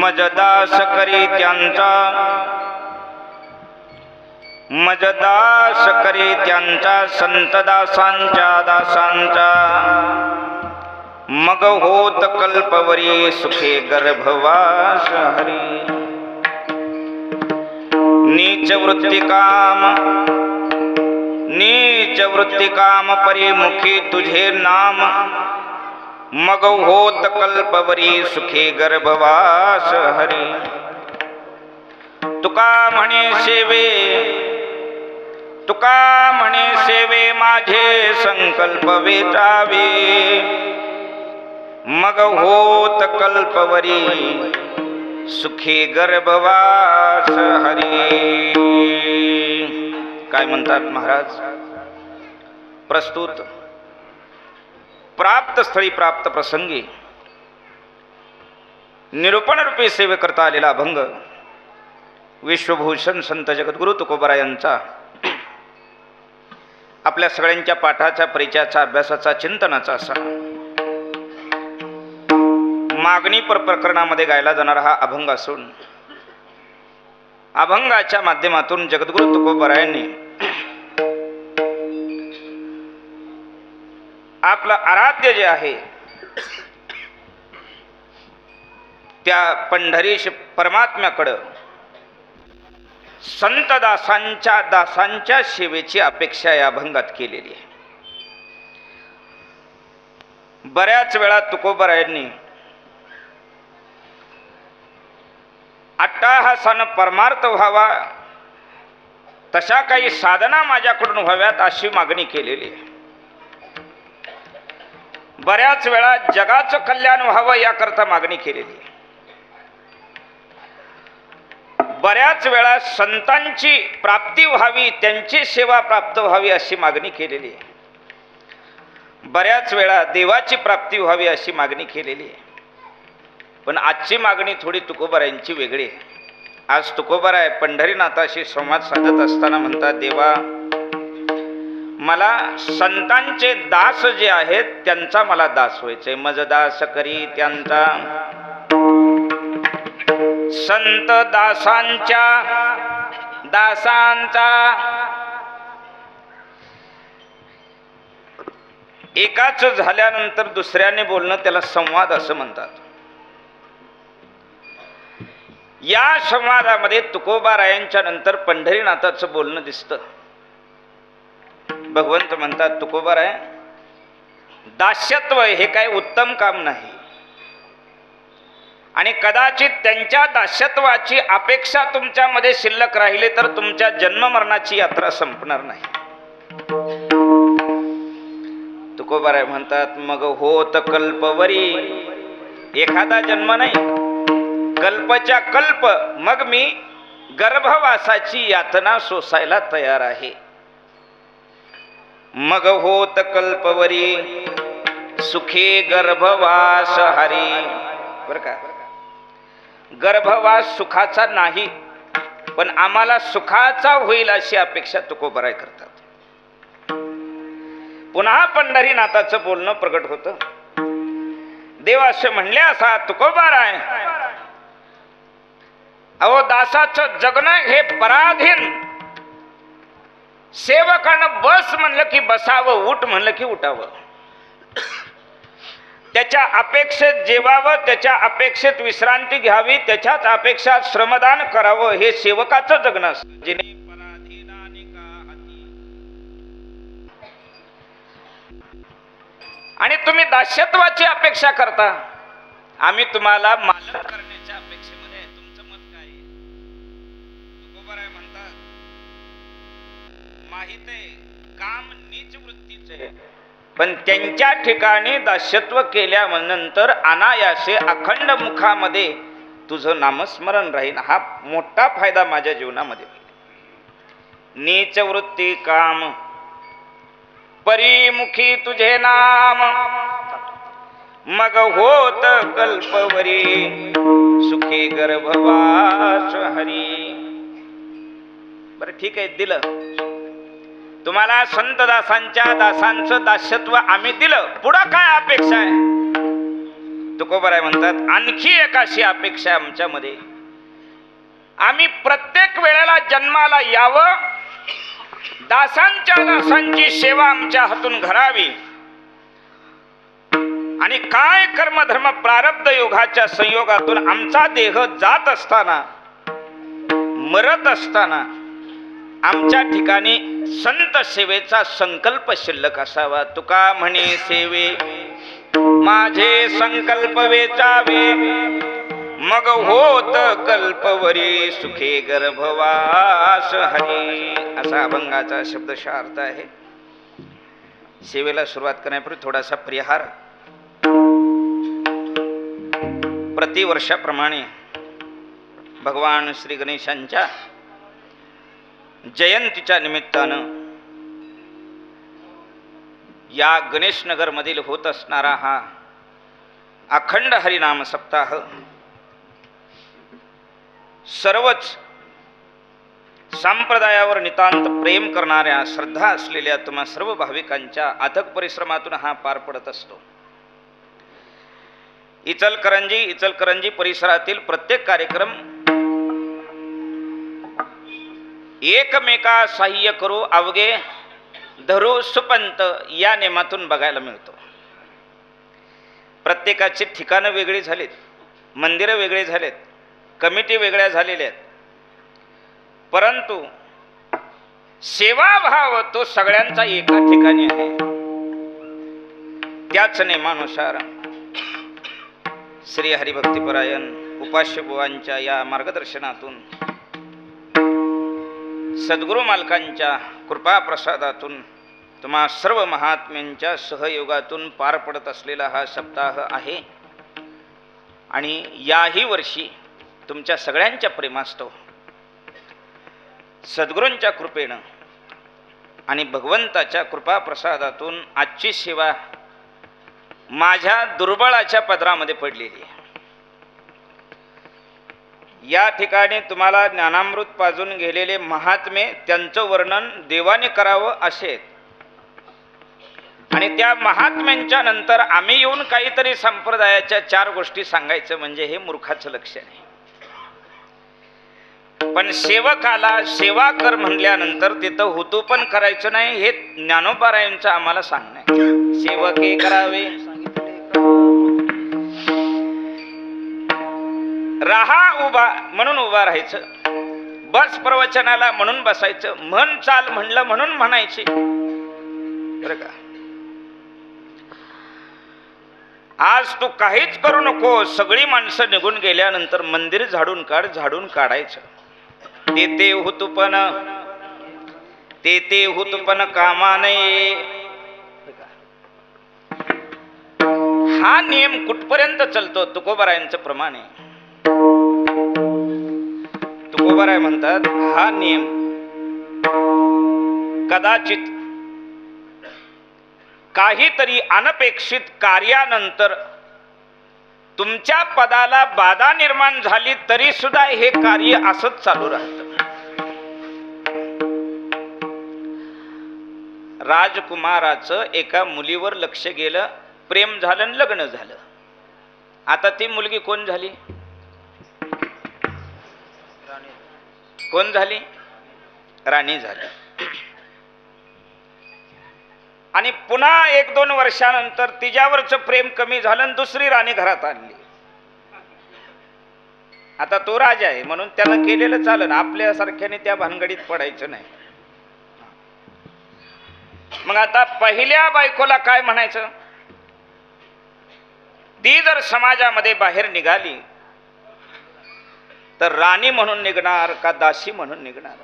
मजदास करी त्यांचा, मजदास करी त्यांचा, संतदासांच्या दासांचा, मग होत कल्पवरी सुखे गर्भवास हरी. नीच वृत्ती काम, नीच वृत्ती काम परिमुखी तुझे नाम, मग होत कल्पवरी सुखे गर्भवास हरी. तुका म्हणे सेवे, तुका म्हणे सेवे माझे संकल्प वेचावे, मग होत कल्पवरी सुखी गर्भवास हरी. काय म्हणतात महाराज? प्रस्तुत प्राप्त स्थळी प्राप्त प्रसंगी निरूपण रूपी सेवे करता आलेला अभंग विश्वभूषण संत जगद्गुरु तुकोबरा यांचा आपल्या सगळ्यांच्या पाठाच्या परिचयाचा अभ्यासाचा चिंतनाचा असा मागणी प्रकरणामध्ये गायला जाणारा हा अभंग असून अभंगाच्या माध्यमातून जगद्गुरु तुकोबरा यांनी आपलं आराध्य जे आहे त्या पंढरीश परमात्म्याकडं संत दासांच्या सेवेची अपेक्षा या अभंगात केलेली आहे. बऱ्याच वेळा तुकोबरा यांनी अट्टाहासानं परमार्थ व्हावा तशा काही साधना माझ्याकडून व्हाव्यात अशी मागणी केलेली आहे. बऱ्याच वेळा जगाचं कल्याण व्हावं याकरता मागणी केलेली आहे. बऱ्याच वेळा संतांची प्राप्ती व्हावी, त्यांची सेवा प्राप्त व्हावी अशी मागणी केलेली आहे. बऱ्याच वेळा देवाची प्राप्ती व्हावी अशी मागणी केलेली आहे. पण आजची मागणी थोडी तुकोबरायांची वेगळी आहे. आज तुकोबराय पंढरीनाथाशी संवाद साधत असताना म्हणतात, देवा मला संतांचे दास जे आहेत त्यांचा मला दास व्हायचंय. मजदास करी त्यांचा, संत दासांच्या दासांचा. एकाच झाल्यानंतर दुसऱ्याने बोलणं त्याला संवाद असं म्हणतात. या संवादामध्ये तुकोबारायांच्या नंतर पंढरीनाथाचं बोलणं दिसतं. भगवंत म्हणतात, तुकोबाराय दास्यत्व हे काय उत्तम काम नाही आणि कदाचित त्यांच्या दास्यत्वाची अपेक्षा तुमच्यामध्ये शिल्लक राहिली तर तुमच्या जन्म मरणाची यात्रा संपणार नाही. तुकोबाराय म्हणतात, मग होत कल्पवरी, एखादा जन्म नाही कल्पच्या कल्प, मग मी गर्भवासाची यातना सोसायला तयार आहे. मग होत कल्पवरी सुखे गर्भवास हरी. बर का, गर्भवास सुखाचा नाही पण आम्हाला सुखाचा होईल अशी अपेक्षा तुकोबराय करतात. पुन्हा पंढरीनाथाचं बोलणं प्रगट होतं. देव असे म्हणले असा, तुकोबराय अहो दासाचं जगणं हे पराधीन. सेवकानं बस म्हणलं की बसावं, उठ म्हणलं की उठावं, त्याच्या अपेक्षेत जेवावं, त्याच्या अपेक्षेत विश्रांती घ्यावी, त्याच्याच अपेक्षात श्रमदान करावं, हे सेवकाचं जगणं असतं. जिने पराधीनाने का हाती. आणि तुम्ही दास्यत्वाची अपेक्षा करता, आम्ही तुम्हाला मालक करण्याच्या अपेक्षेमध्ये आहे. तुमचं मत काय आहे? तुकोबराय म्हणतात, माहित आहे काम नीच वृत्तीचे, पण त्यांच्या ठिकाणी दास्यत्व केल्यानंतर अनायासे अखंड मुखामध्ये तुझं नामस्मरण राहील. हा मोठा फायदा माझ्या जीवनामध्ये. नीच वृत्ती काम परिमुखी तुझे नाम, मग होत कल्पवरी सुखी गर्भवास हरी. बरं ठीक आहे, दिलं तुम्हाला संत दासांच्या दासांचं दास्यत्व आम्ही दिलं. पुढं काय अपेक्षा आहे? तुकोबाराय म्हणतात आणखी एक अशी अपेक्षा आमच्यामध्ये, आम्ही प्रत्येक वेळेला जन्माला यावं, दासांच्या दासांची सेवा आमच्या हातून घडावी आणि काय कर्मधर्म प्रारब्ध योगाच्या संयोगातून आमचा देह जात असताना, मरत असताना आमच्या ठिकाणी संत सेवेचा संकल्प शिल्लक असावा. तुका म्हणे सेवे माझे संकल्प वेचावे, मग होत कल्पवरी सुखे गर्भवास हरी. असा अभंगाचा शब्दशः अर्थ आहे. सेवेला सुरुवात करण्यापूर्वी थोडासा परिहार. प्रतिवर्षाप्रमाणे भगवान श्री गणेशांच्या जयंतीच्या निमित्तानं या गणेश नगर मधील होत असणारा हा अखंड हरिनाम सप्ताह सर्वच संप्रदायावर नितांत प्रेम करणाऱ्या, श्रद्धा असलेल्या तुम्हा सर्व भाविकांच्या अथक परिश्रमातून हा पार पडत असतो. इचलकरंजी परिसरातील प्रत्येक कार्यक्रम एकमेका सहाय्य करू अवघे धरू सुपंत या नेमातून बघायला मिळतो. प्रत्येकाची ठिकाणं वेगळी झालीत, मंदिरं वेगळी झालेत, कमिटी वेगळ्या झालेल्या आहेत, परंतु सेवाभाव तो सगळ्यांचा एका ठिकाणी आहे. त्याच नेमानुसार श्री हरिभक्तीपरायण उपास्य बुवांच्या या मार्गदर्शनातून, सद्गुरु मालकांच्या कृपा प्रसादातून, तुम्हा सर्व महात्म्यांच्या सहयोगातून पार पडत असलेला हा सप्ताह आहे. आणि याही वर्षी तुमच्या सगळ्यांच्या प्रेमास्तव, सद्गुरूंच्या कृपेनं आणि भगवंताच्या कृपा प्रसादातून आजची सेवा माझ्या दुर्बळाच्या पदरामध्ये पडलेली आहे. या ठिकाणी तुम्हाला ज्ञानामृत पाजून गेलेले महात्मे, त्यांचं वर्णन देवाने करावं असे आहेत. आणि त्या महात्म्यांच्या नंतर आम्ही येऊन काहीतरी संप्रदायाच्या 4 गोष्टी सांगायचं म्हणजे हे मूर्खाचं लक्षण आहे. पण सेवकाला सेवा कर म्हणल्यानंतर तिथं हुतू पण करायचं नाही, हे ज्ञानोबारायांचं आम्हाला सांगणं आहे. सेवके करावे, राहा उभा म्हणून उभा राहायचं, बस प्रवचनाला म्हणून बसायचं, म्हण चाल म्हणलं म्हणून म्हणायचे. बरं का, आज तू काहीच करू नको, सगळी माणसं निघून गेल्यानंतर मंदिर झाडून काढ, झाडून काढायचं. ते हुतपण कामा नये. हा नियम कुठपर्यंत चालतो? तुकोबारायांचं प्रमाण आहे. तुकोबाराय म्हणतात हा नियम कदाचित काहीतरी अनपेक्षित कार्यानंतर तुमच्या पदाला बाधा निर्माण झाली तरी सुद्धा हे कार्य असंच चालू राहतं. राजकुमाराचं एका मुलीवर लक्ष गेलं, प्रेम झालं, लग्न झालं. आता ती मुलगी कोण झाली? कोण झाली? राणी झाली. आणि पुन्हा 1-2 वर्षानंतर तिच्यावरचं प्रेम कमी झालं आणि दुसरी राणी घरात आणली. आता तो राजा आहे म्हणून त्यानं केलेलं चालन, आपल्यासारख्याने त्या भानगडीत पडायचं नाही. मग आता पहिल्या बायकोला काय म्हणायचं? ती जर समाजामध्ये बाहेर निघाली तर राणी म्हणून निघणार का दासी म्हणून निघणार?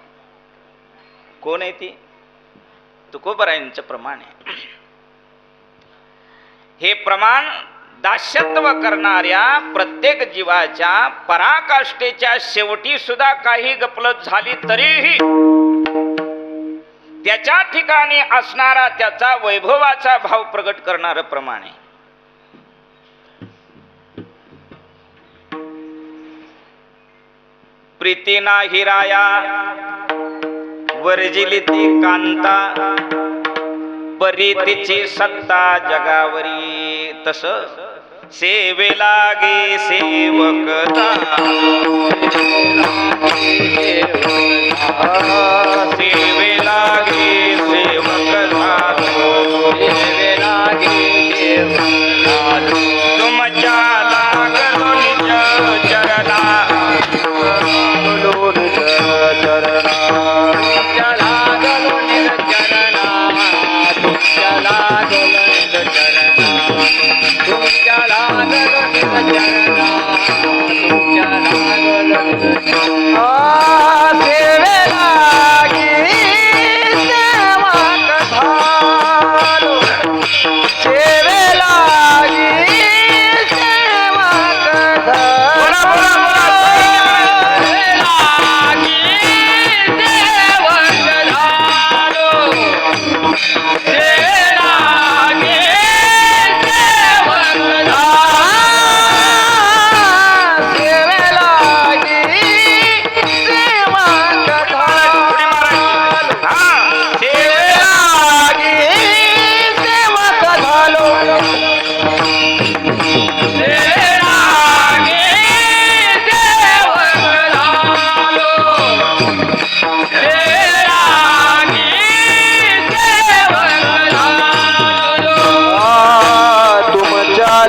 कोण आहे ती? तुकोबारायांचं प्रमाण आहे. हे प्रमाण दास्यत्व करणाऱ्या प्रत्येक जीवाच्या पराकाष्ठेच्या शेवटी सुद्धा काही गफलत झाली तरीही त्याच्या ठिकाणी असणारा त्याचा वैभवाचा भाव प्रगट करणारं प्रमाण आहे. प्रीती नाही राया वर्जिली ती कांता, परी तिची सत्ता जगावरी. तस सेवे लागे सेवक सेवे लागे सेवक तुमच्या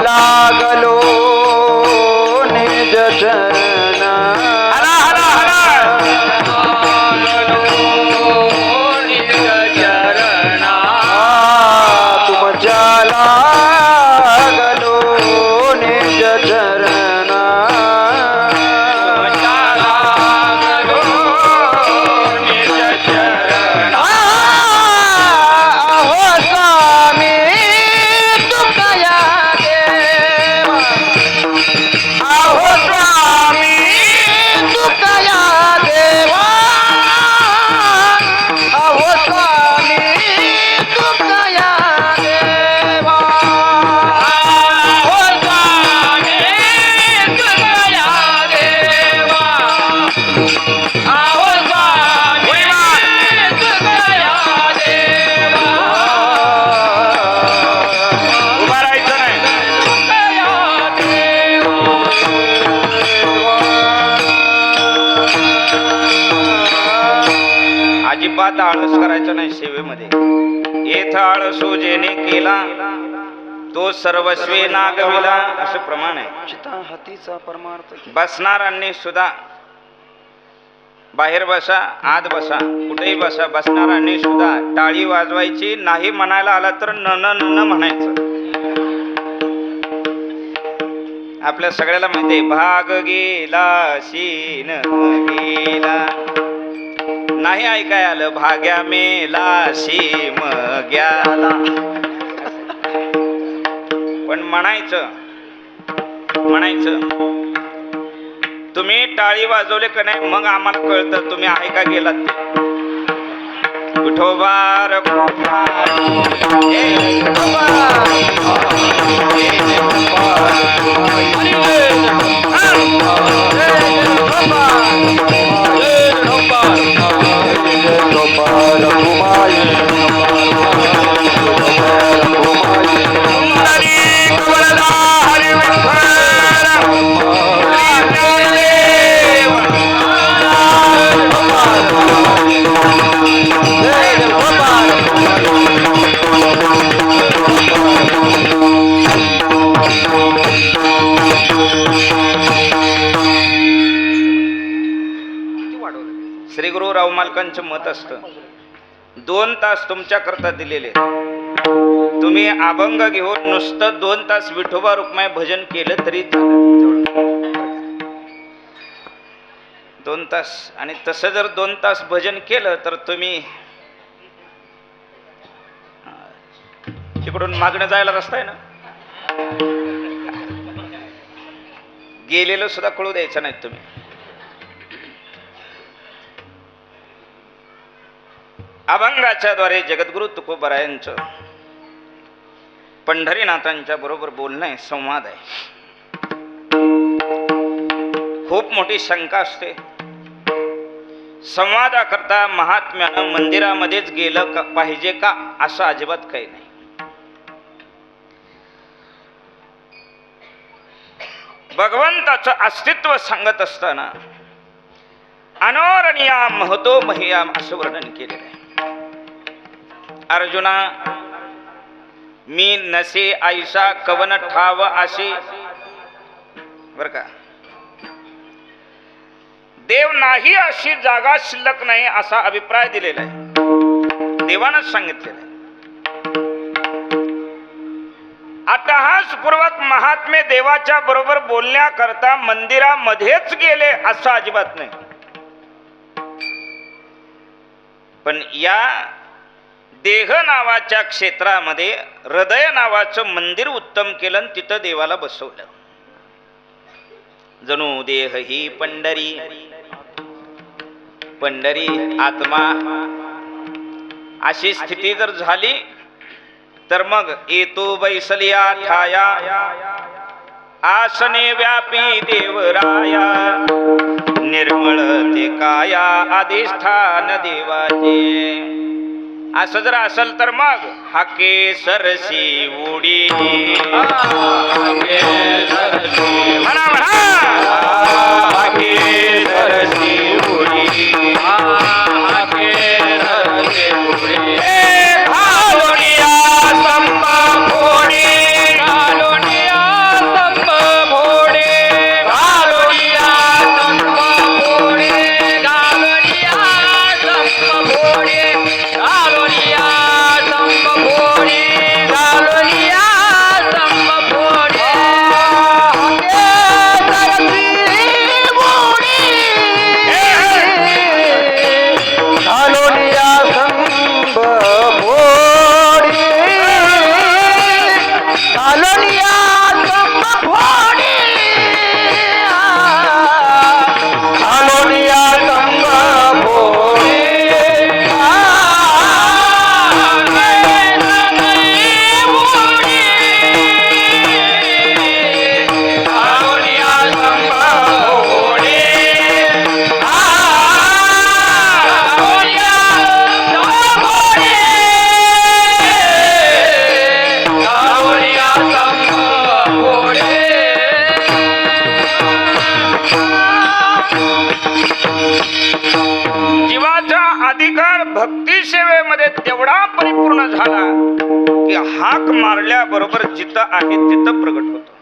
लागलो निज चरणा अजिबात आळस करायचं नाही सेवेमध्ये. येथ आळसो जेने केला तो सर्वस्वी नागविला असं प्रमाण आहे. चिता हातीचा परमार्थ. बसणाऱ्यांनी सुद्धा बाहेर बसा आत बसा कुठेही बसा, बसणाऱ्यांनी सुद्धा टाळी वाजवायची नाही. म्हणायला आला तर न न न म्हणायचं. आपल्या सगळ्याला माहिती आहे भाग गेला शीन गेला, नाही ऐकाय आलं भाग्या मेला शीम ग्याला. पण म्हणायचं तुम्ही टाळी वाजवले का नाही मग आम्हाला कळतं तुम्ही आहे का गेलात ते. विठोबार श्री गुरु राव मालकांचं मत असतं 2 तास तुमच्या करता दिलेले, तुम्ही अभंग घेऊन नुसतं 2 तास विठोबा रुक्माई भजन केलं तरी 2 तास. आणि तसं जर 2 तास भजन केलं तर तुम्ही तिकडून मागणं जायला रस्ता आहे ना, गेलेलं सुद्धा कळू द्यायचं नाही तुम्ही. अभंगाच्या द्वारे जगद्गुरु तुकोबरायांचं पंढरीनाथांच्या बरोबर बोलणं आहे, संवाद आहे. खूप मोठी शंका असते. संवादाकरता महात्म्यानं मंदिरामध्येच गेलं पाहिजे का असं अजिबात काही नाही. भगवंताचं अस्तित्व सांगत असताना अनोरणीयाम महतो मह्याम असं वर्णन केलेलं आहे. अर्जुना, मी नसे ऐसा कवन ठाव असे, बर का, देव नाही अशी जागा शिल्लक नाही असा अभिप्राय दिलेला आहे. देवानंच सांगितलेला आहे. अट्टहासपूर्वक महात्मे देवाच्या बरोबर बोलण्याकरता मंदिरामध्येच गेले असं अजिबात नाही. पण या देह नावाच्या क्षेत्रामध्ये हृदय नावाचं मंदिर उत्तम केलं आणि तिथं देवाला बसवलं. जणू देह ही पंढरी, पंढरी आत्मा अशी स्थिती जर झाली तर मग येतो बैसलिया ठाया आसने व्यापी देवराया, निर्मळ ते काया अधिष्ठान देवाचे. असं जर असेल तर मग हाके सरसी उडी म्हणा म्हणा, हाके सरसी उडी, मारल्याबरोबर जिथं आहे तिथं प्रगट होतो.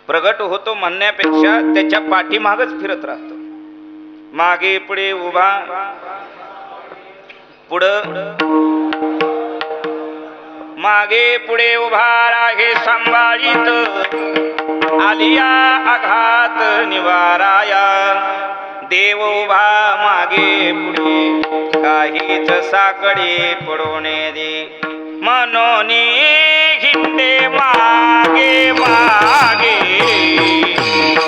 प्रगट होतो म्हणण्यापेक्षा त्याच्या पाठीमागच फिरत राहतो. मागे पुढे उभा, पुढं मागे पुढे उभा आहे सांभाळीत, आलिया आघात निवाराया. देव उभा मागे पुढे, काहीच साकडे पडवणे दे. मनोनी हिंडे मागे मागे,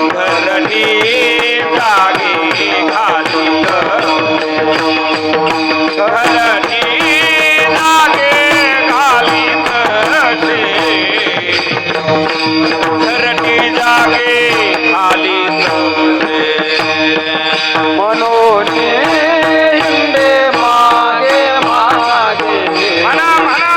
घरटी जागे घालीत, घरटी जागे घालीत से, घरटी जागे घालीत से. मनोनी हिंडे मागे मागे, म्हणा म्हणा,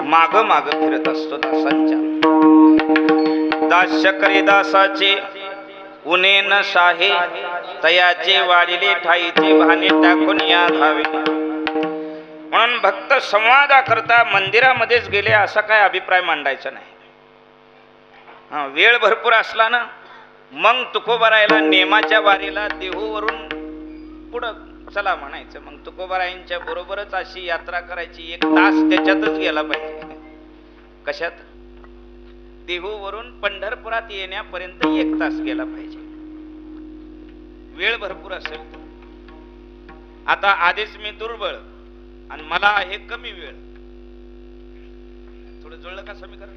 माग माग फिरत असतो दासांच्या. दास करे दासाचे, उने न साहे तयाचे वाढिले ठाईचे भाने टाकून या धावे. म्हणून भक्त संवादाकरता मंदिरामध्येच गेले असा काय अभिप्राय मांडायचा नाही. वेळ भरपूर असला ना मग तुकोबारायला नेमाच्या वारीला देहूवरून पुढं चला म्हणायचं. मग तुकोबारायांच्या बरोबरच अशी यात्रा करायची. 1 तास त्याच्यातच गेला पाहिजे. कशात? देहूवरून पंढरपुरात येण्यापर्यंत 1 तास गेला पाहिजे. वेळ भरपूर असेल तर. आता आधीच मी दुर्बळ आणि मला आहे कमी वेळ. थोडं जुळलं का समीकरण?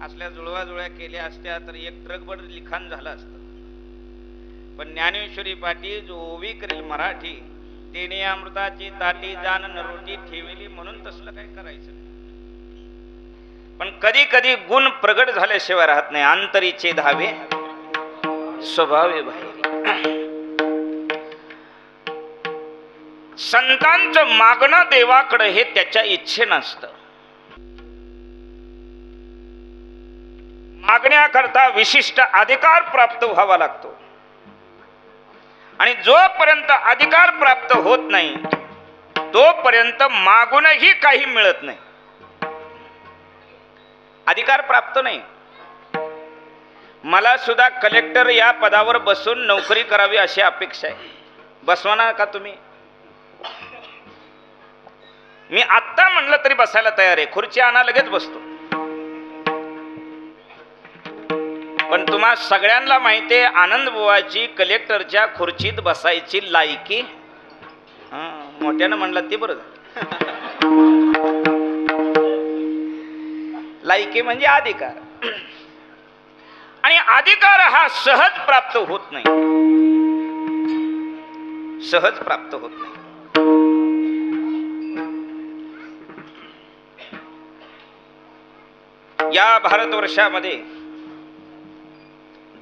असल्या जुळवाजुळ्या केल्या असत्या तर 1 ट्रकभर लिखाण झालं असतं. पण ज्ञानेश्वरी पाटी जो ओवी करेल मराठी तेने अमृताची ताटी जाण नरोटी ठेवली म्हणून तसलं काही करायचं नाही. पण कधी कधी गुण प्रगट झाल्याशिवाय राहत नाही. अंतरीचे धावे स्वभावे बाहेर. संतांचं मागणं देवाकडे हे त्याच्या इच्छे नसतं. मागण्याकरता विशिष्ट अधिकार प्राप्त व्हावा लागतो. आणि जोपर्यंत अधिकार प्राप्त होत नाही तोपर्यंत मागूनही काही मिळत नाही. अधिकार प्राप्त नाही. मला सुद्धा कलेक्टर या पदावर बसून नोकरी करावी अशी अपेक्षा आहे. बसवणार का तुम्ही? मी आत्ता म्हणलं तरी बसायला तयार आहे. खुर्ची आणा लगेच बसतो. पण तुम्हा सगळ्यांना माहिती आहे आनंद बुवाची कलेक्टरच्या खुर्चीत बसायची लायकी. मोठ्यानं म्हणलं ते बरं. लायकी म्हणजे अधिकार. आणि अधिकार हा सहज प्राप्त होत नाही. सहज प्राप्त होत नाही. या भारतवर्षामध्ये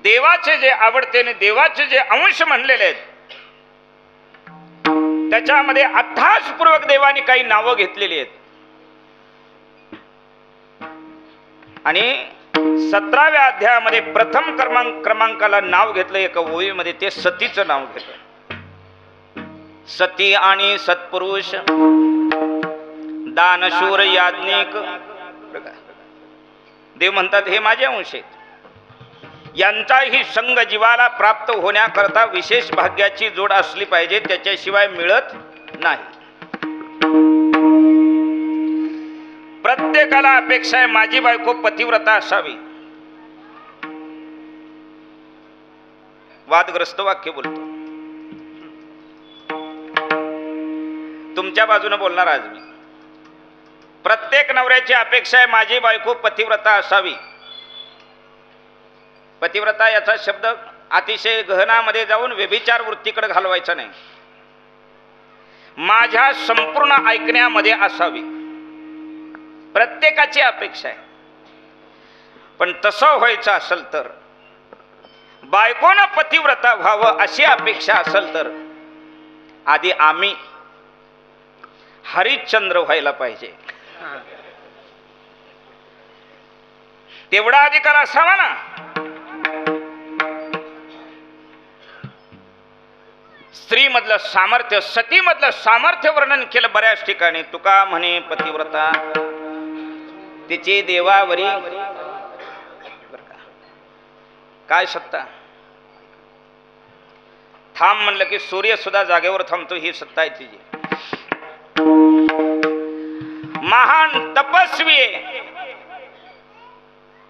देवाचे जे आवडते आणि देवाचे जे अंश म्हणलेले आहेत त्याच्यामध्ये अट्टहासपूर्वक देवाने काही नावं घेतलेली आहेत. आणि 17व्या अध्यायामध्ये प्रथम क्रमांकाला नाव घेतलं एका ओवीमध्ये. ते सतीचं नाव घेतलं. सती आणि सत्पुरुष दानशूर याज्ञिक. देव म्हणतात हे माझे अंश आहेत. यांचाही संग जीवाला प्राप्त होण्याकरता विशेष भाग्याची जोड असली पाहिजे. त्याच्याशिवाय मिळत नाही. प्रत्येकाला अपेक्षा आहे माझी बायको पतिव्रता असावी. वादग्रस्त वाक्य बोलतो. तुमच्या बाजूने बोलणार आज मी. प्रत्येक नवऱ्याची अपेक्षा आहे माझी बायको पतिव्रता असावी. पतिव्रता याचा शब्द अतिशय गहनामध्ये जाऊन व्यभिचार वृत्तीकडे घालवायचा नाही. माझ्या संपूर्ण ऐकण्यामध्ये असावी. प्रत्येकाची अपेक्षा आहे. पण तसं व्हायचं असेल तर बायकोनं पतिव्रता व्हावं अशी अपेक्षा असेल तर आधी आम्ही हरिश्चंद्र व्हायला पाहिजे. तेवढा अधिकार असावा ना. स्त्री मधलं सामर्थ्य, सती मधलं सामर्थ्य वर्णन केलं बऱ्याच ठिकाणी. तुका म्हणे पतिव्रता तिची देवावरी काय सत्ता. थांब म्हणलं की सूर्य सुद्धा जागेवर थांबतो. ही सत्ता आहे तिची. महान तपस्वी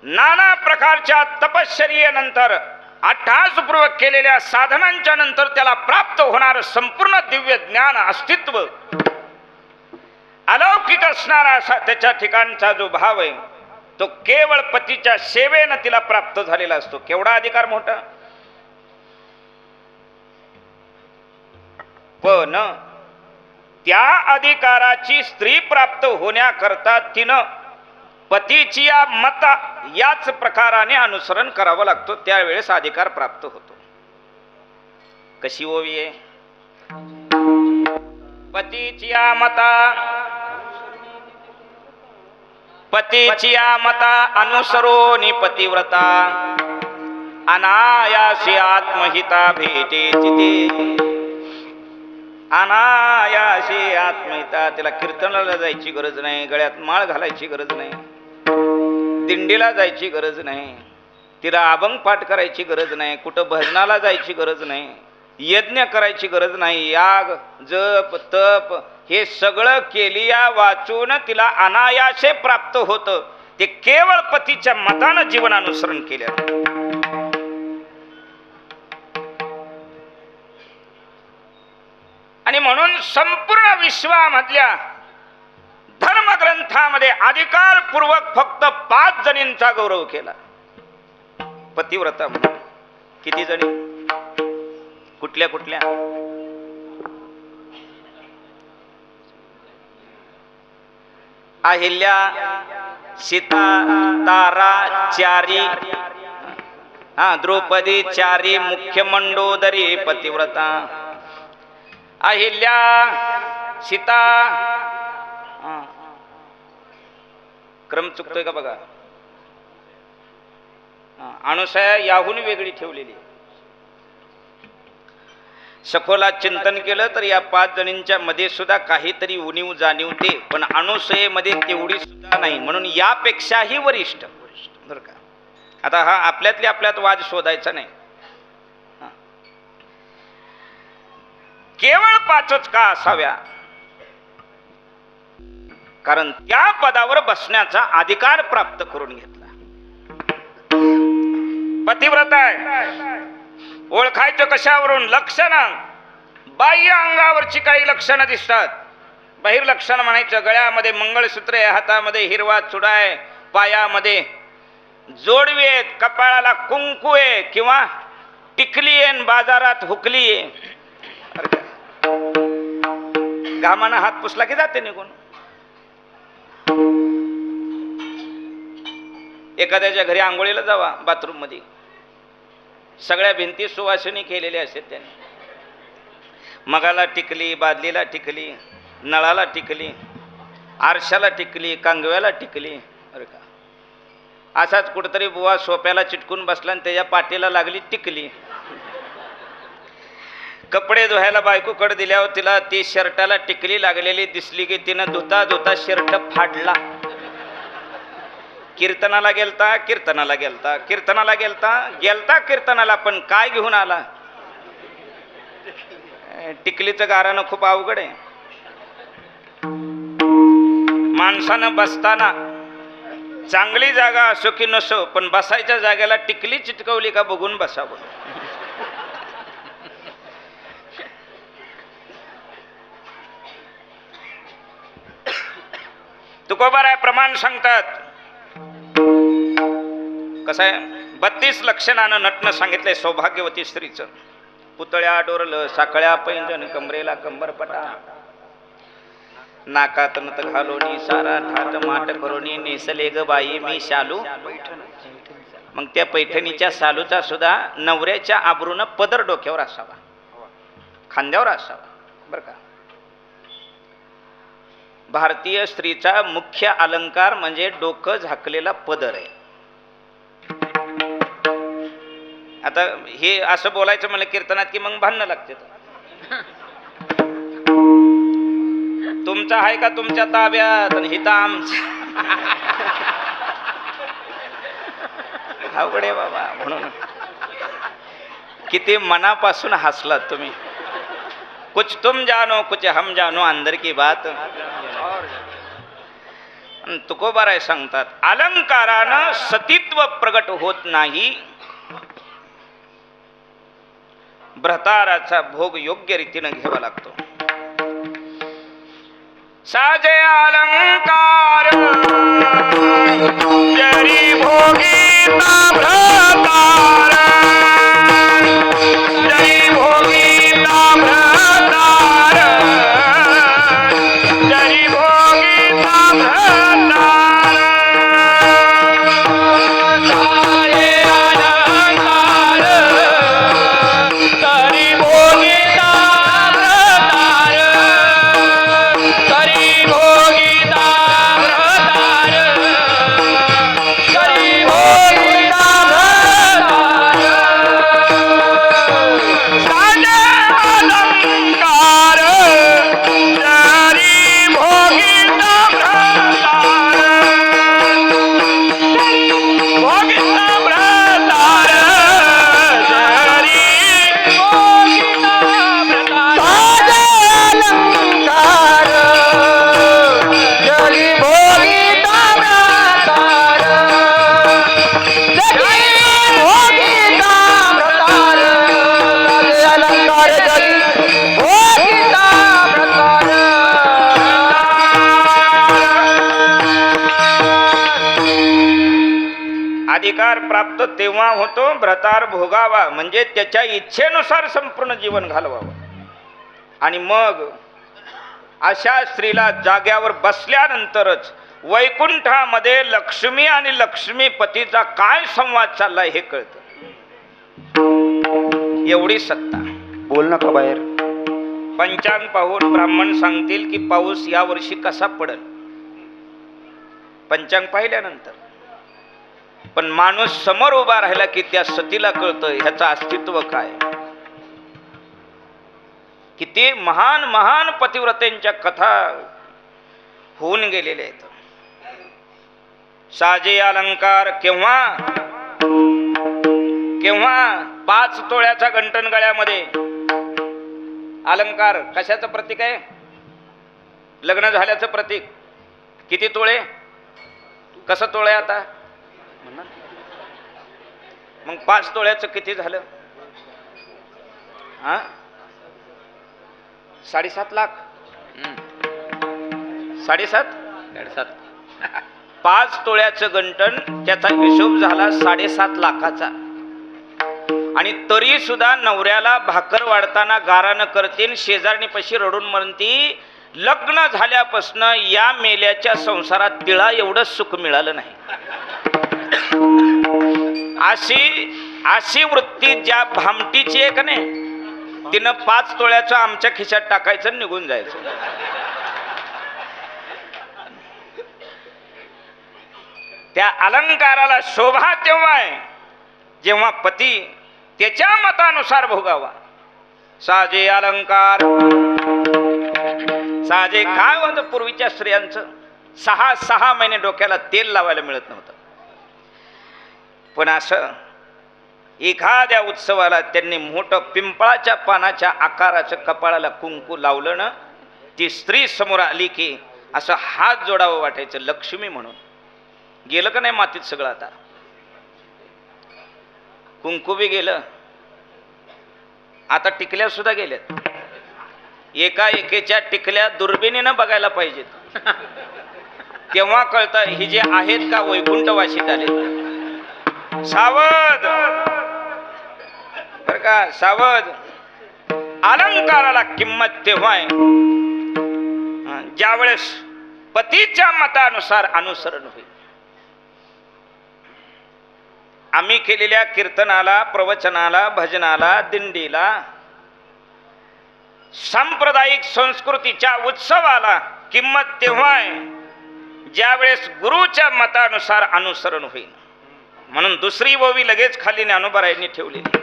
नाना प्रकारच्या तपश्चर्येनंतर अट्टहासपूर्वक केलेल्या साधनांच्या नंतर त्याला प्राप्त होणार संपूर्ण दिव्य ज्ञान अस्तित्व अलौकिक असणारा असा त्याच्या ठिकाणचा जो भाव आहे तो केवळ पतीच्या सेवेनं तिला प्राप्त झालेला असतो. केवढा अधिकार मोठा. पण त्या अधिकाराची स्त्री प्राप्त होण्याकरता तिनं पतीची या मता याच प्रकाराने अनुसरण करावं लागतो. त्यावेळेस अधिकार प्राप्त होतो. कशी ओवी आहे. पतीची या मता पतीची या मता अनुसरोनी पतिव्रता अनायासी आत्महिता भेटे तिथे, अनायासी आत्महिता. तिला कीर्तनाला जायची गरज नाही, गळ्यात माळ घालायची गरज नाही, दिंडीला जायची गरज नाही, तिला अभंग पाठ करायची गरज नाही, कुठं भजनाला जायची गरज नाही, यज्ञ करायची गरज नाही, याग जप तप हे सगळं केलिया वाचून तिला अनायासे प्राप्त होतं. ते केवळ पतीच्या मतानं जीवनानुसरण केलं. आणि म्हणून संपूर्ण विश्वामधल्या धर्मग्रंथामध्ये अधिकारपूर्वक फक्त 5 जणींचा गौरव केला. पतिव्रता म्हणून. किती जणी? कुठल्या कुठल्या? अहिल्या, सीता, तारा, चारी, द्रौपदी, चारी, मुख्य मंडोदरी, पतिव्रता. अहिल्या, सीता, क्रम चुकतोय का बघा. अनुसया याहून वेगळी ठेवलेली. सखोला चिंतन केलं तर या 5 जणींच्या मध्ये सुद्धा काहीतरी उणीव जाणीवते, पण अनुसयेमध्ये तेवढी सुद्धा नाही, म्हणून यापेक्षाही वरिष्ठ. बरं का. आता हा आपल्यातल्या आपल्यात वाद शोधायचा नाही. केवळ 5च का असाव्या? कारण त्या पदावर बसण्याचा अधिकार प्राप्त करून घेतला. पतिव्रता आहे. ओळखायचं कशावरून? लक्षण. बाह्य अंगावरची काही लक्षणं दिसतात. बाहेर लक्षण म्हणायचं, गळ्यामध्ये मंगळसूत्र आहे, हातामध्ये हिरवा चुडा आहे, पायामध्ये जोडवी आहेत, कपाळाला कुंकू आहे किंवा टिकली आहे, बाजारात हुकली आहे. घामानं हात पुसला की जाते निघून. एखाद्याच्या घरी आंघोळीला जावा, बाथरूम मध्ये सगळ्या भिंती सुवासिनी केलेल्या असतात त्याने. मगाला टिकली, बादलीला टिकली, नळाला टिकली, आरशाला टिकली, कांगव्याला टिकली. अरे का. असाच कुठतरी बुवा सोप्याला चिटकून बसला आणि त्याच्या पाठीला लागली टिकली. कपडे धुवायला बायकोकडे दिल्यावर तिला ती शर्टाला टिकली लागलेली दिसली की तिनं धुता धुता शर्ट फाडला. कीर्तनाला गेलता, कीर्तनाला गेलता, कीर्तनाला गेलता, गेलता कीर्तनाला, पण काय घेऊन आला? टिकलीचं गारानं खूप अवघड आहे. माणसानं बसताना चांगली जागा असो की नसो, पण बसायच्या जागेला टिकली चिटकवली का बघून बसावं. तुकोबाराय प्रमाण सांगतात. कसं आहे? 32 लक्षणानं नटणं सांगितलंय सौभाग्यवती स्त्रीचं. पुतळ्या डोरलं, साखळ्या पैंजण, कमरेला कंबरपटा, नाकात नथ घालोनी, सारा ठाट माट करोनी, नेसले ग बाई मी शालू. मग त्या पैठणीच्या शालूचा सुद्धा नवऱ्याच्या आबरूनं पदर डोक्यावर असावा, खांद्यावर असावा. बरं का. भारतीय स्त्रीचा मुख्य अलंकार म्हणजे डोकं झाकलेला पदर आहे. आता हे असं बोलायचं मला कीर्तनात की मग भांडणं लागते. तुमचा आहे का तुमच्या ताब्यात, हिता आमच्या. अवघड आहे बाबा. म्हणून किती मनापासून हसलात तुम्ही. कुछ तुम जानो कुछ हम जानो, अंदर की बात. तुकोबाराय सांगतात, अलंकारानं सतीत्व प्रगट होत नाही. भ्रताराचा भोग योग्य रीतीने घ्यावा लागतो. साजे अलंकार जरी भोगीता भ्रतार, जरी भोगीता भ्रतार, जरी भोगीता भ्रतार. अधिकार प्राप्त तेव्हा होतो भ्रतार भोगावा, म्हणजे त्याच्या इच्छेनुसार संपूर्ण जीवन घालवावं. आणि मग अशा स्त्रीला जाग्यावर बसल्यानंतरच वैकुंठामध्ये लक्ष्मी आणि लक्ष्मीपतीचा काय संवाद चाललाय हे कळतं. एवढी सत्ता. बोल नका बाहेर. पंचांग पाहून ब्राह्मण सांगतील की पाऊस या वर्षी कसा पडेल, पंचांग पाहिल्यानंतर. पण माणूस समोर उभा राहिला की त्या सतीला कळतं ह्याचं अस्तित्व काय. किती महान महान पतिव्रतेंच्या कथा होऊन गेलेल्या आहेत. साजे अलंकार केव्हा केव्हा 5 तोळ्याचा गंटन गळ्यामध्ये. अलंकार कशाचं प्रतीक आहे? लग्न झाल्याचं प्रतीक. किती तोळे? कसं तोळे आता? मग 5 तोळ्याचं किती झालं? 7.5 लाख. 7.5 5 तोळ्याचं गंटन, त्याचा हिशोब झाला 7.5 लाखाचा. आणि तरी सुद्धा नवऱ्याला भाकर वाढताना गारानं करतील, शेजारणीपाशी रडून म्हणती लग्न झाल्यापासून या मेल्याच्या संसारात तिळा एवढं सुख मिळालं नाही. अशी वृत्ती ज्या भामटीची आहे का नाही, तिनं 5 तोळ्याचं आमच्या खिशात टाकायचं, निघून जायचं. त्या अलंकाराला शोभा तेव्हा आहे जेव्हा पती त्याच्या मतानुसार भोगावा. साजे अलंकार. साजे काय होतं पूर्वीच्या स्त्रियांचं? 6 महिने डोक्याला तेल लावायला मिळत नव्हतं. पण असं एखाद्या उत्सवाला त्यांनी मोठं पिंपळाच्या पानाच्या आकाराचं कपाळाला कुंकू लावलं ना, ती स्त्री समोर आली की असं हात जोडावं वाटायचं, लक्ष्मी म्हणून. गेलं का नाही मातीत सगळं? आता कुंकू बी गेलं, आता टिकल्या सुद्धा गेल्यात. एका एकेच्या टिकल्या दुर्बिणीनं बघायला पाहिजेत, तेव्हा कळतं ही जे आहेत का वैकुंठवासीत आले. सावध बर का, सावध. अलंकाराला किंमत तेव्हा आहे ज्या वेळेस पतीच्या मतानुसार अनुसरण होईल. आम्ही केलेल्या कीर्तनाला, प्रवचनाला, भजनाला, दिंडीला, सांप्रदायिक संस्कृतीच्या उत्सवाला किंमत तेव्हा आहे ज्या वेळेस गुरुच्या मतानुसार अनुसरण होईल. म्हणून दुसरी ओवी लगेच खाली ज्ञानोबारायांनी ठेवलेली.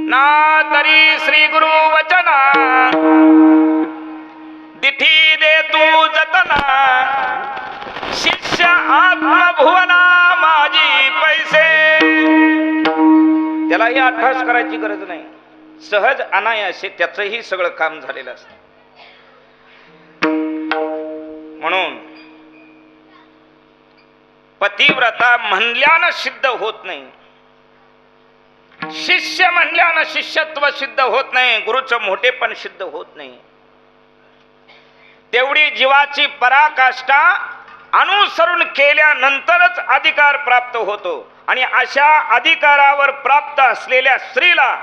ना तरी श्री गुरु वचना दिठी दे तू जतना, शिष्य आत्मभुवना माझी पैसे. त्यालाही अठ्ठास करायची गरज नाही, सहज अनायासे त्याचंही सगळं काम झालेलं असतं. म्हणून पतिव्रता म्हणल्यानं सिद्ध होत नाही, शिष्य म्हणल्यानं शिष्यत्व सिद्ध होत नाही, गुरुचं मोठेपण सिद्ध होत नाही. तेवढी जीवाची पराकाष्ठा अनुसरण केल्यानंतरच अधिकार प्राप्त होतो. आणि अशा अधिकारावर प्राप्त असलेल्या स्त्रीला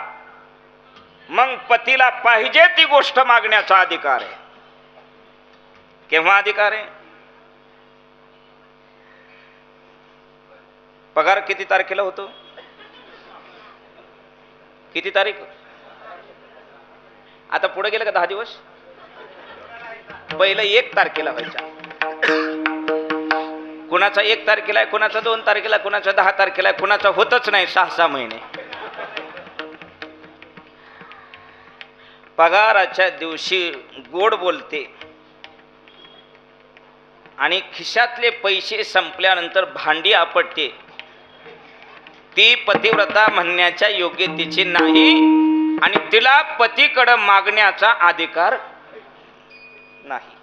मग पतीला पाहिजे ती गोष्ट मागण्याचा अधिकार आहे. केव्हा अधिकार आहे? पगार किती तारखेला होतो? किती तारीख? आता पुढे गेलं का 10 दिवस? पहिलं 1 तारखेला व्हायचा. कुणाचा 1 तारखेला आहे, कुणाचा 2 तारखेला, कुणाचा 10 तारखेला, कुणाचा होतच नाही 6 महिने. पगाराच्या दिवशी गोड बोलते आणि खिशातले पैसे संपल्यानंतर भांडी आपटते, ती पतिव्रता म्हणण्याच्या योग्यतेची नाही आणि तिला पतीकडे मागण्याचा अधिकार नाही.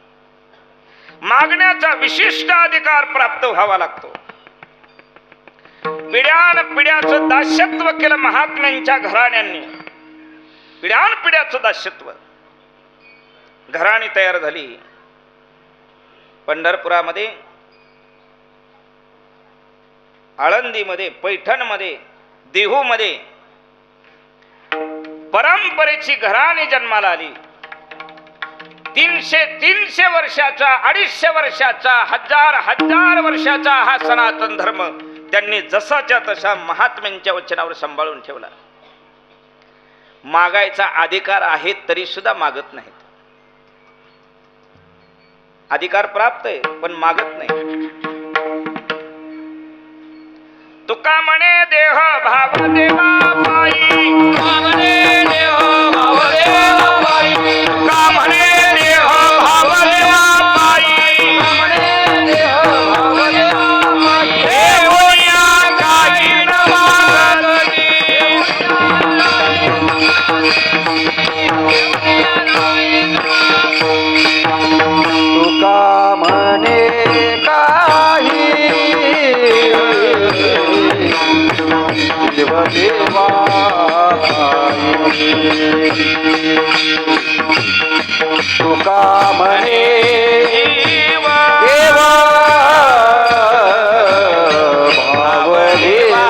मागण्याचा विशिष्ट अधिकार प्राप्त व्हावा लागतो. पिढ्यान पिढ्याचं दास्यत्व केलं महात्म्यांच्या घराण्यांनी. पिढ्यान पिढ्याचं दास्यत्व. घराणी तयार झाली. पंढरपुरामध्ये आळंदीमध्ये, पैठणमध्ये, देहूमध्ये परंपरेची घराणे जन्माला आली. 300 वर्षाचा, 250 वर्षाचा, हजार वर्षाचा हा सनातन धर्म त्यांनी जसाच्या तसा महात्म्यांच्या वचनावर सांभाळून ठेवला. मागायचा अधिकार आहे तरी सुद्धा मागत नाहीत. अधिकार प्राप्त आहे पण मागत नाही. तुका म्हणे देह भाव देवा पायी, तुका म्हणे देह भाव देवा पायी, तुका म्हणे देह भाव देवा पायी, तुका म्हणे देह भाव देवा पायी, देवोया काही न मागती, तुका म्हणे काही देव देवा तुका म्हणे देवा भाव देवा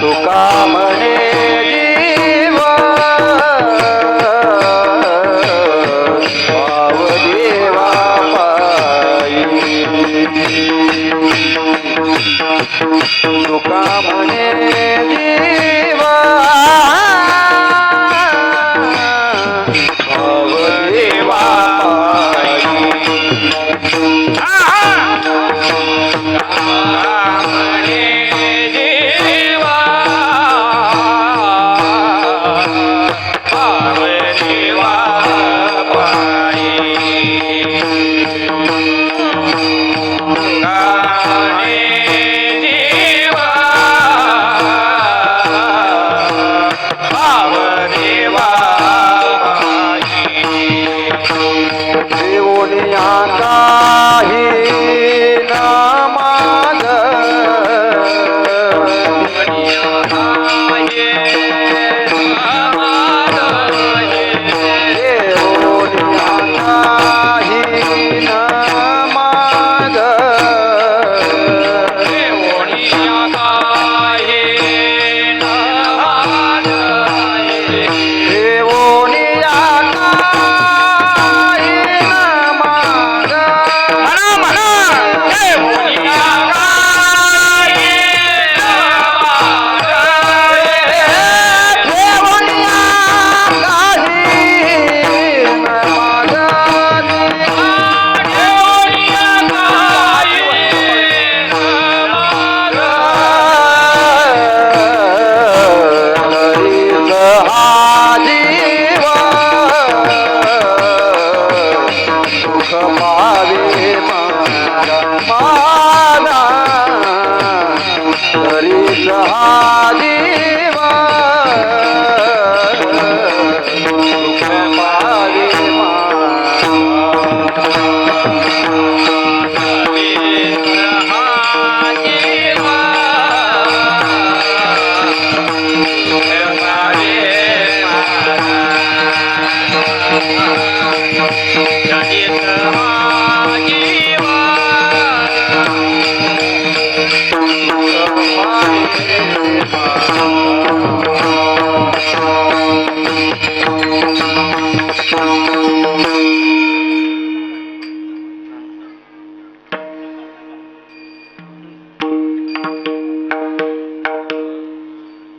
तुका म्हणे देवा भाव देवा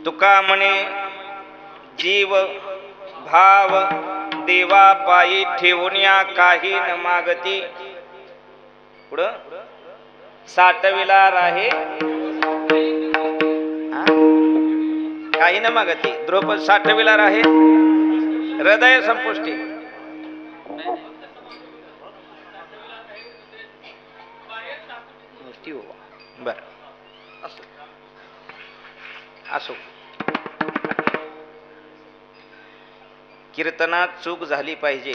तुका म्हणे जीव भाव देवा पायी ठेवून या काही न मागती. पुढं साठविला राहे काही न मागती. द्रौपद साठविला राहे हृदय संपुष्टी. बर असं असो, कीर्तनात चूक झाली पाहिजे,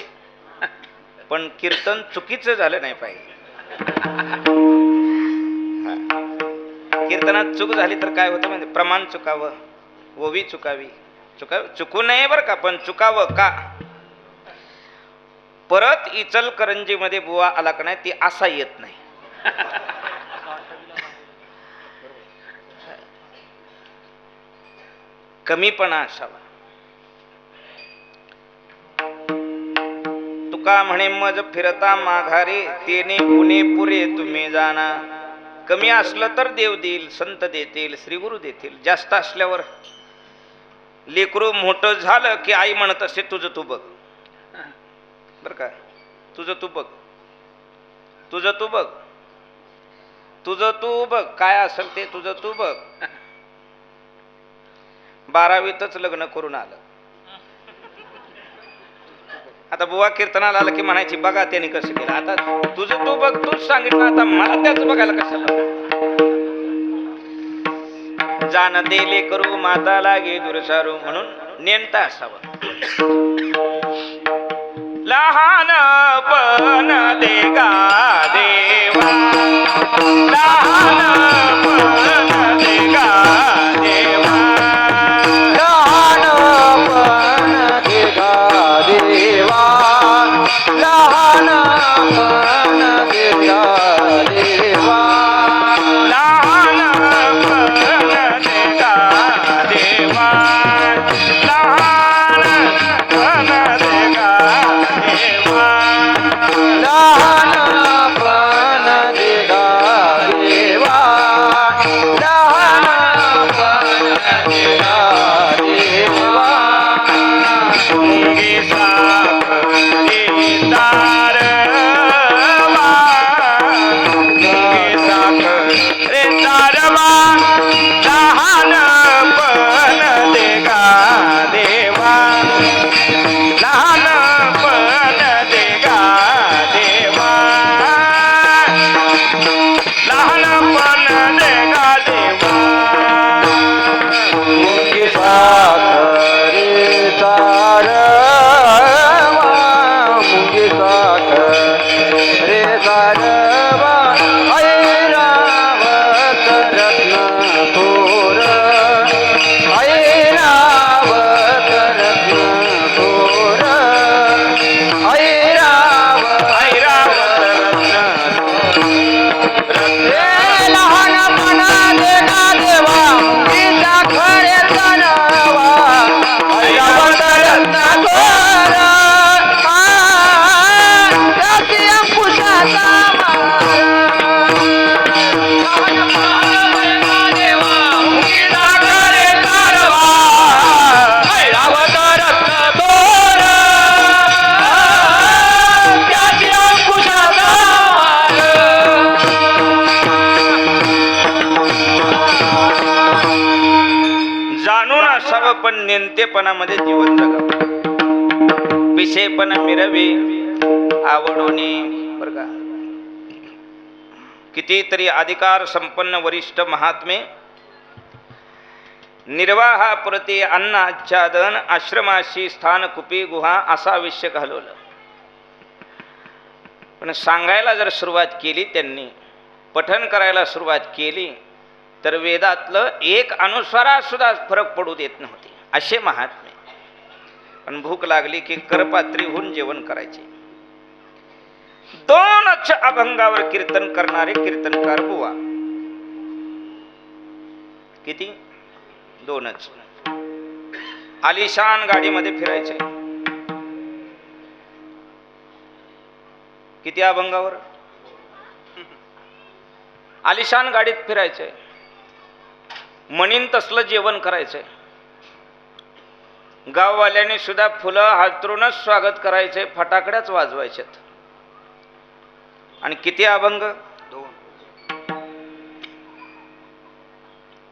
पण कीर्तन चुकीचं झालं नाही पाहिजे. कीर्तनात चूक झाली तर काय होतं म्हणजे प्रमाण चुकावं, ओवी चुकावी, चुकू नये बरं का, पण चुकावं का. परत इचलकरंजीमध्ये बुवा आला का नाही ती असा येत नाही. कमीपणा असावा. तुका म्हणे मज फिरता माघारे, तेने गुणे पुरे तुम्ही जाना. कमी असलं तर देव देईल, संत देतील, श्रीगुरु देतील. जास्त असल्यावर लेकरू मोठं झालं की आई म्हणत असते तुझं तू बघ, बर का, तुझं तू बघ, तुझं तू बघ, तुझं तू बघ, काय असेल ते तुझं तू बघ. 12वीतच लग्न करून आलं. आता बुवा कीर्तनाला आलं की म्हणायची बघा त्याने कसं केलं. आता तुझं तू बघ, तूच सांगितलं, आता मला त्याच बघायला कशाला. जाण देले करू माता लागे दुरसारू, म्हणून नेणता असावं. लहानपण देगा देवा, लहानपण देगा देवा, लहानपण देगा देवा, लहानपण देगा देवा, लहानपण देगा देवा, लहानपण देगा देवा, लहानपण देगा देवा, लहानपण देगा देवा. मुंगी साखरे तारवा, मुंगी साखरे तारवा, लहानपण देगा देवा, लहानपण देगा देवा, लहानपण देगा देवा. मुंगी साखरे तारवा, मुंगी साखरे तारवा, ऐरावत रत्न थोर, ऐरावत रत्न थोर, ऐरावत रत्न रे लहानपणा देगा देवा, मुंगीचा खरे तरावा, ऐरावत रत्न थोर, त्याची अंकुशाचा जाणून असावं पण नेमतेपणामध्ये जीवन जगावं. विषयपण मिरवे आवडोने, बरं का. कितीतरी अधिकार संपन्न वरिष्ठ महात्मे निर्वाहापुरते अन्न आच्छादन, आश्रमाशी स्थान कुपी गुहा असा आयुष्य घालवलं. पण सांगायला जर सुरुवात केली, त्यांनी पठन करायला सुरुवात केली, तर वेदातलं एक अनुस्वारात सुद्धा फरक पडू देत नव्हते असे महात्मे. पण भूक लागली की करपात्री होऊन जेवण करायचे. 2 अभंगावर कीर्तन करणारे कीर्तनकार बुवा. किती? 2. आलिशान गाडीमध्ये फिरायचे. किती अभंगावर? आलिशान गाडीत फिरायचे. म्हणीन तसलं जेवण करायचंय. गाववाल्याने सुद्धा फुलं हातरूनच स्वागत करायचे, फटाकड्याच वाजवायच्यात. आणि किती अभंग? 2.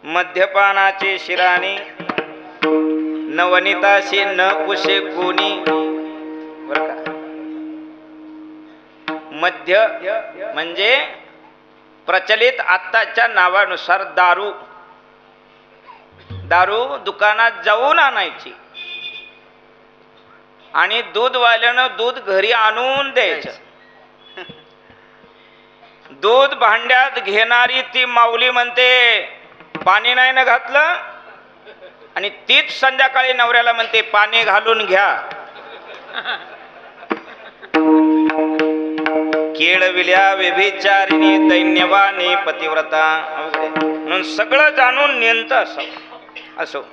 मद्यपानाचे शिराणी, नवनीताशी न पुशे कोणी, बरं का. मद्य म्हणजे प्रचलित आत्ताच्या नावानुसार दारू. दारू दुकानात जाऊन आणायची आणि दूधवाल्यानं दूध घरी आणून द्यायचं. दूध भांड्यात घेणारी ती माऊली म्हणते पाणी नाही ना घातलं, आणि तीच संध्याकाळी नवऱ्याला म्हणते पाणी घालून घ्या. केळविल्या व्यभिचारिणी दैन्यवानी पतिव्रता. म्हणून सगळं जाणून नियंत असो.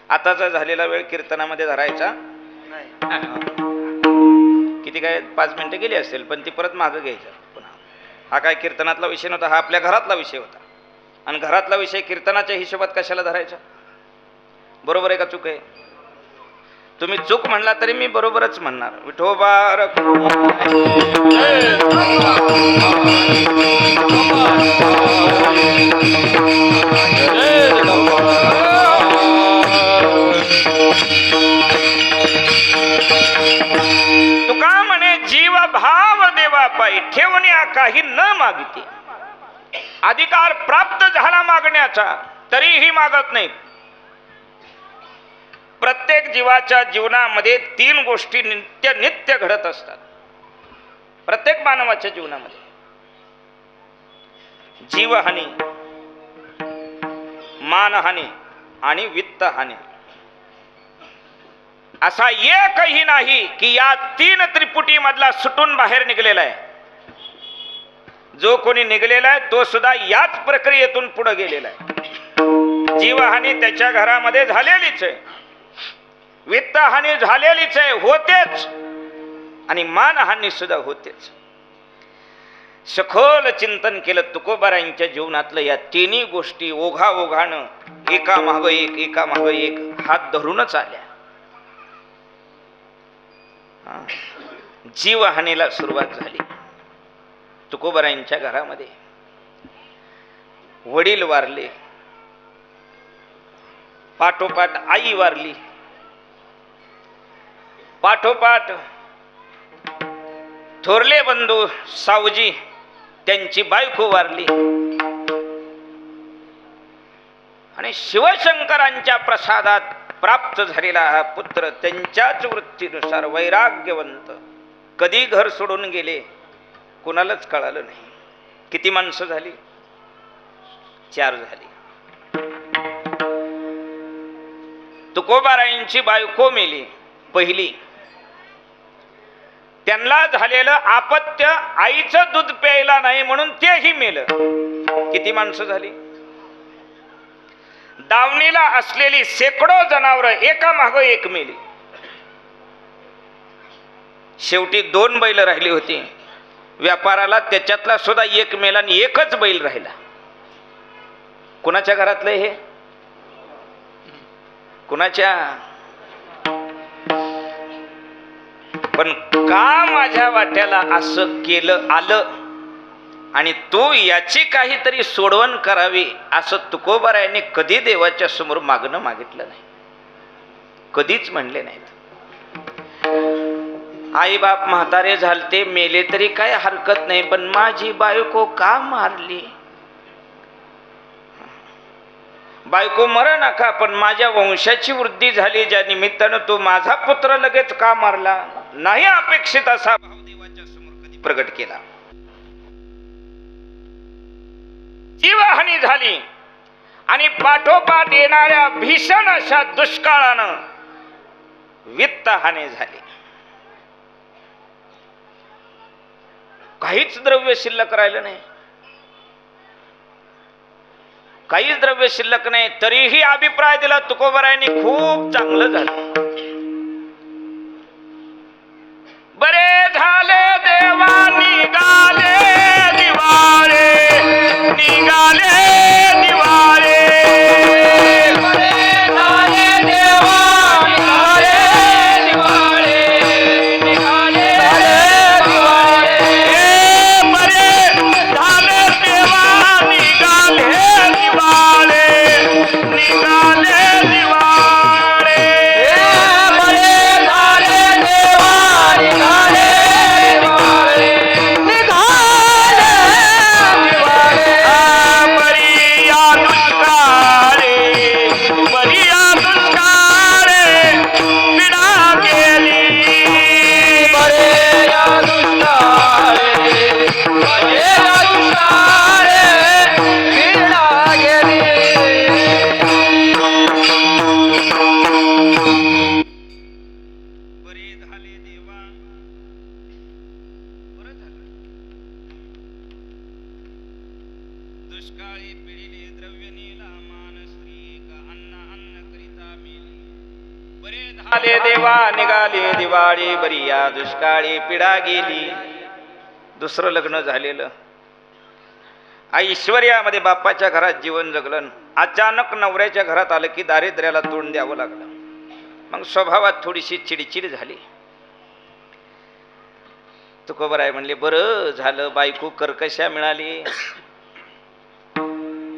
आताचा झालेला वेळ कीर्तनामध्ये धरायचा किती काय 5 मिनिटं गेली असेल, पण ती परत मागं घ्यायचं पुन्हा. हा काय कीर्तनातला विषय नव्हता, हा आपल्या घरातला विषय होता. आणि घरातला विषय कीर्तनाच्या हिशोबात कशाला धरायचा? बरोबर आहे का चूक आहे? तुम्ही चूक म्हणला तरी मी बरोबरच म्हणणार. विठोबा तुका म्हणे जीव भाव देवा पायी ठेवण्या काही न मागिते. अधिकार प्राप्त झाला मागण्याचा तरीही मागत नाही. प्रत्येक जीवाच्या जीवनामध्ये 3 गोष्टी नित्य घडत असतात. प्रत्येक मानवाच्या जीवनामध्ये जीवहानी, मानहानी आणि वित्तहानी. असा एकही नाही की या 3 त्रिपुटी मधला सुटून बाहेर निघलेला आहे. जो कोणी निघलेला आहे तो सुद्धा याच प्रक्रियेतून पुढे गेलेला आहे. जीवहानी त्याच्या घरामध्ये झालेलीच आहे, वित्तहानी झालेलीच आहे, होतेच, आणि मानहानी सुद्धा होतेच. सखोल चिंतन केलं तुकोबारायांच्या जीवनातलं या 3 गोष्टी ओघाओघानं एका मागं एक हात धरूनच आल्या. जीवहानीला सुरुवात झाली. तुकोबारायांच्या घरामध्ये वडील वारले, पाठोपाठ आई वारली, पाठोपाठ थोरले बंधू सावजी त्यांची बायको वारली, आणि शिवशंकरांच्या प्रसादात प्राप्त झालेला हा पुत्र त्यांच्याच वृत्तीनुसार वैराग्यवंत कधी घर सोडून गेले कुणालाच कळालं नाही. किती माणसं झाली? 4 झाली. तुकोबारायांची बायको मेली पहिली. त्यांना झालेलं आपत्य आईचं दूध प्यायला नाही म्हणून तेही मेलं. किती माणसं झाली? दावणीला असलेली शेकडो जनावर एका मागं एक मेली. शेवटी 2 बैल राहिली होती व्यापाराला, त्याच्यातला सुद्धा एक मेला आणि एकच बैल राहिला. कुणाच्या घरातलं हे? कुणाच्या? पण का माझ्या वाट्याला असं केलं आलं आणि तू याची काहीतरी सोडवण करावी असं तुकोबारायांनी कधी देवाच्या समोर मागणं मागितलं नाही, कधीच म्हणले नाहीत. आई बाप म्हातारे झालते, मेले तरी काय हरकत नाही, पण माझी बायको का मारली? बायको मर नका, पण माझ्या वंशाची वृद्धी झाली ज्या निमित्तानं तो माझा पुत्र लगेच का मारला? नाही अपेक्षित असा भाव देवाच्या समोर कधी प्रगट केला. जीवहानी झाली आणि पाठोपाठ येणाऱ्या भीषण अशा दुष्काळानं वित्तहानी झाली. काहीच द्रव्य शिल्लक राहिलं नाही, काहीच द्रव्य शिल्लक नाही. तरीही अभिप्राय दिला तुकोबारायांनी, खूप चांगलं झालं. बरे झाले देवा निघाले दिवाळे, निघाले दिवाळे. बरे झाले देवा निघाले दिवाळे, निघाले दिवाळे. बरे झाले देवा निघाले दिवाळे, निघाले दिवाळे. निघाले देवा. बरं झालं. दुष्काळी पिढीले द्रव्य नेला मान स्त्री का अन्न करिता मेली. बरे झाले देवा निघाले दिवाळी बरी या दुष्काळी पिढा गेली. दुसरं लग्न झालेलं ऐश्वर्यामध्ये बापाच्या घरात जीवन जगलं. अचानक नवऱ्याच्या घरात आलं की दारिद्र्याला तोंड द्यावं लागलं. मग स्वभावात थोडीशी चिडचिड झाली. तुकोबराय म्हणले बरं झालं बायको कर्कशा मिळाली.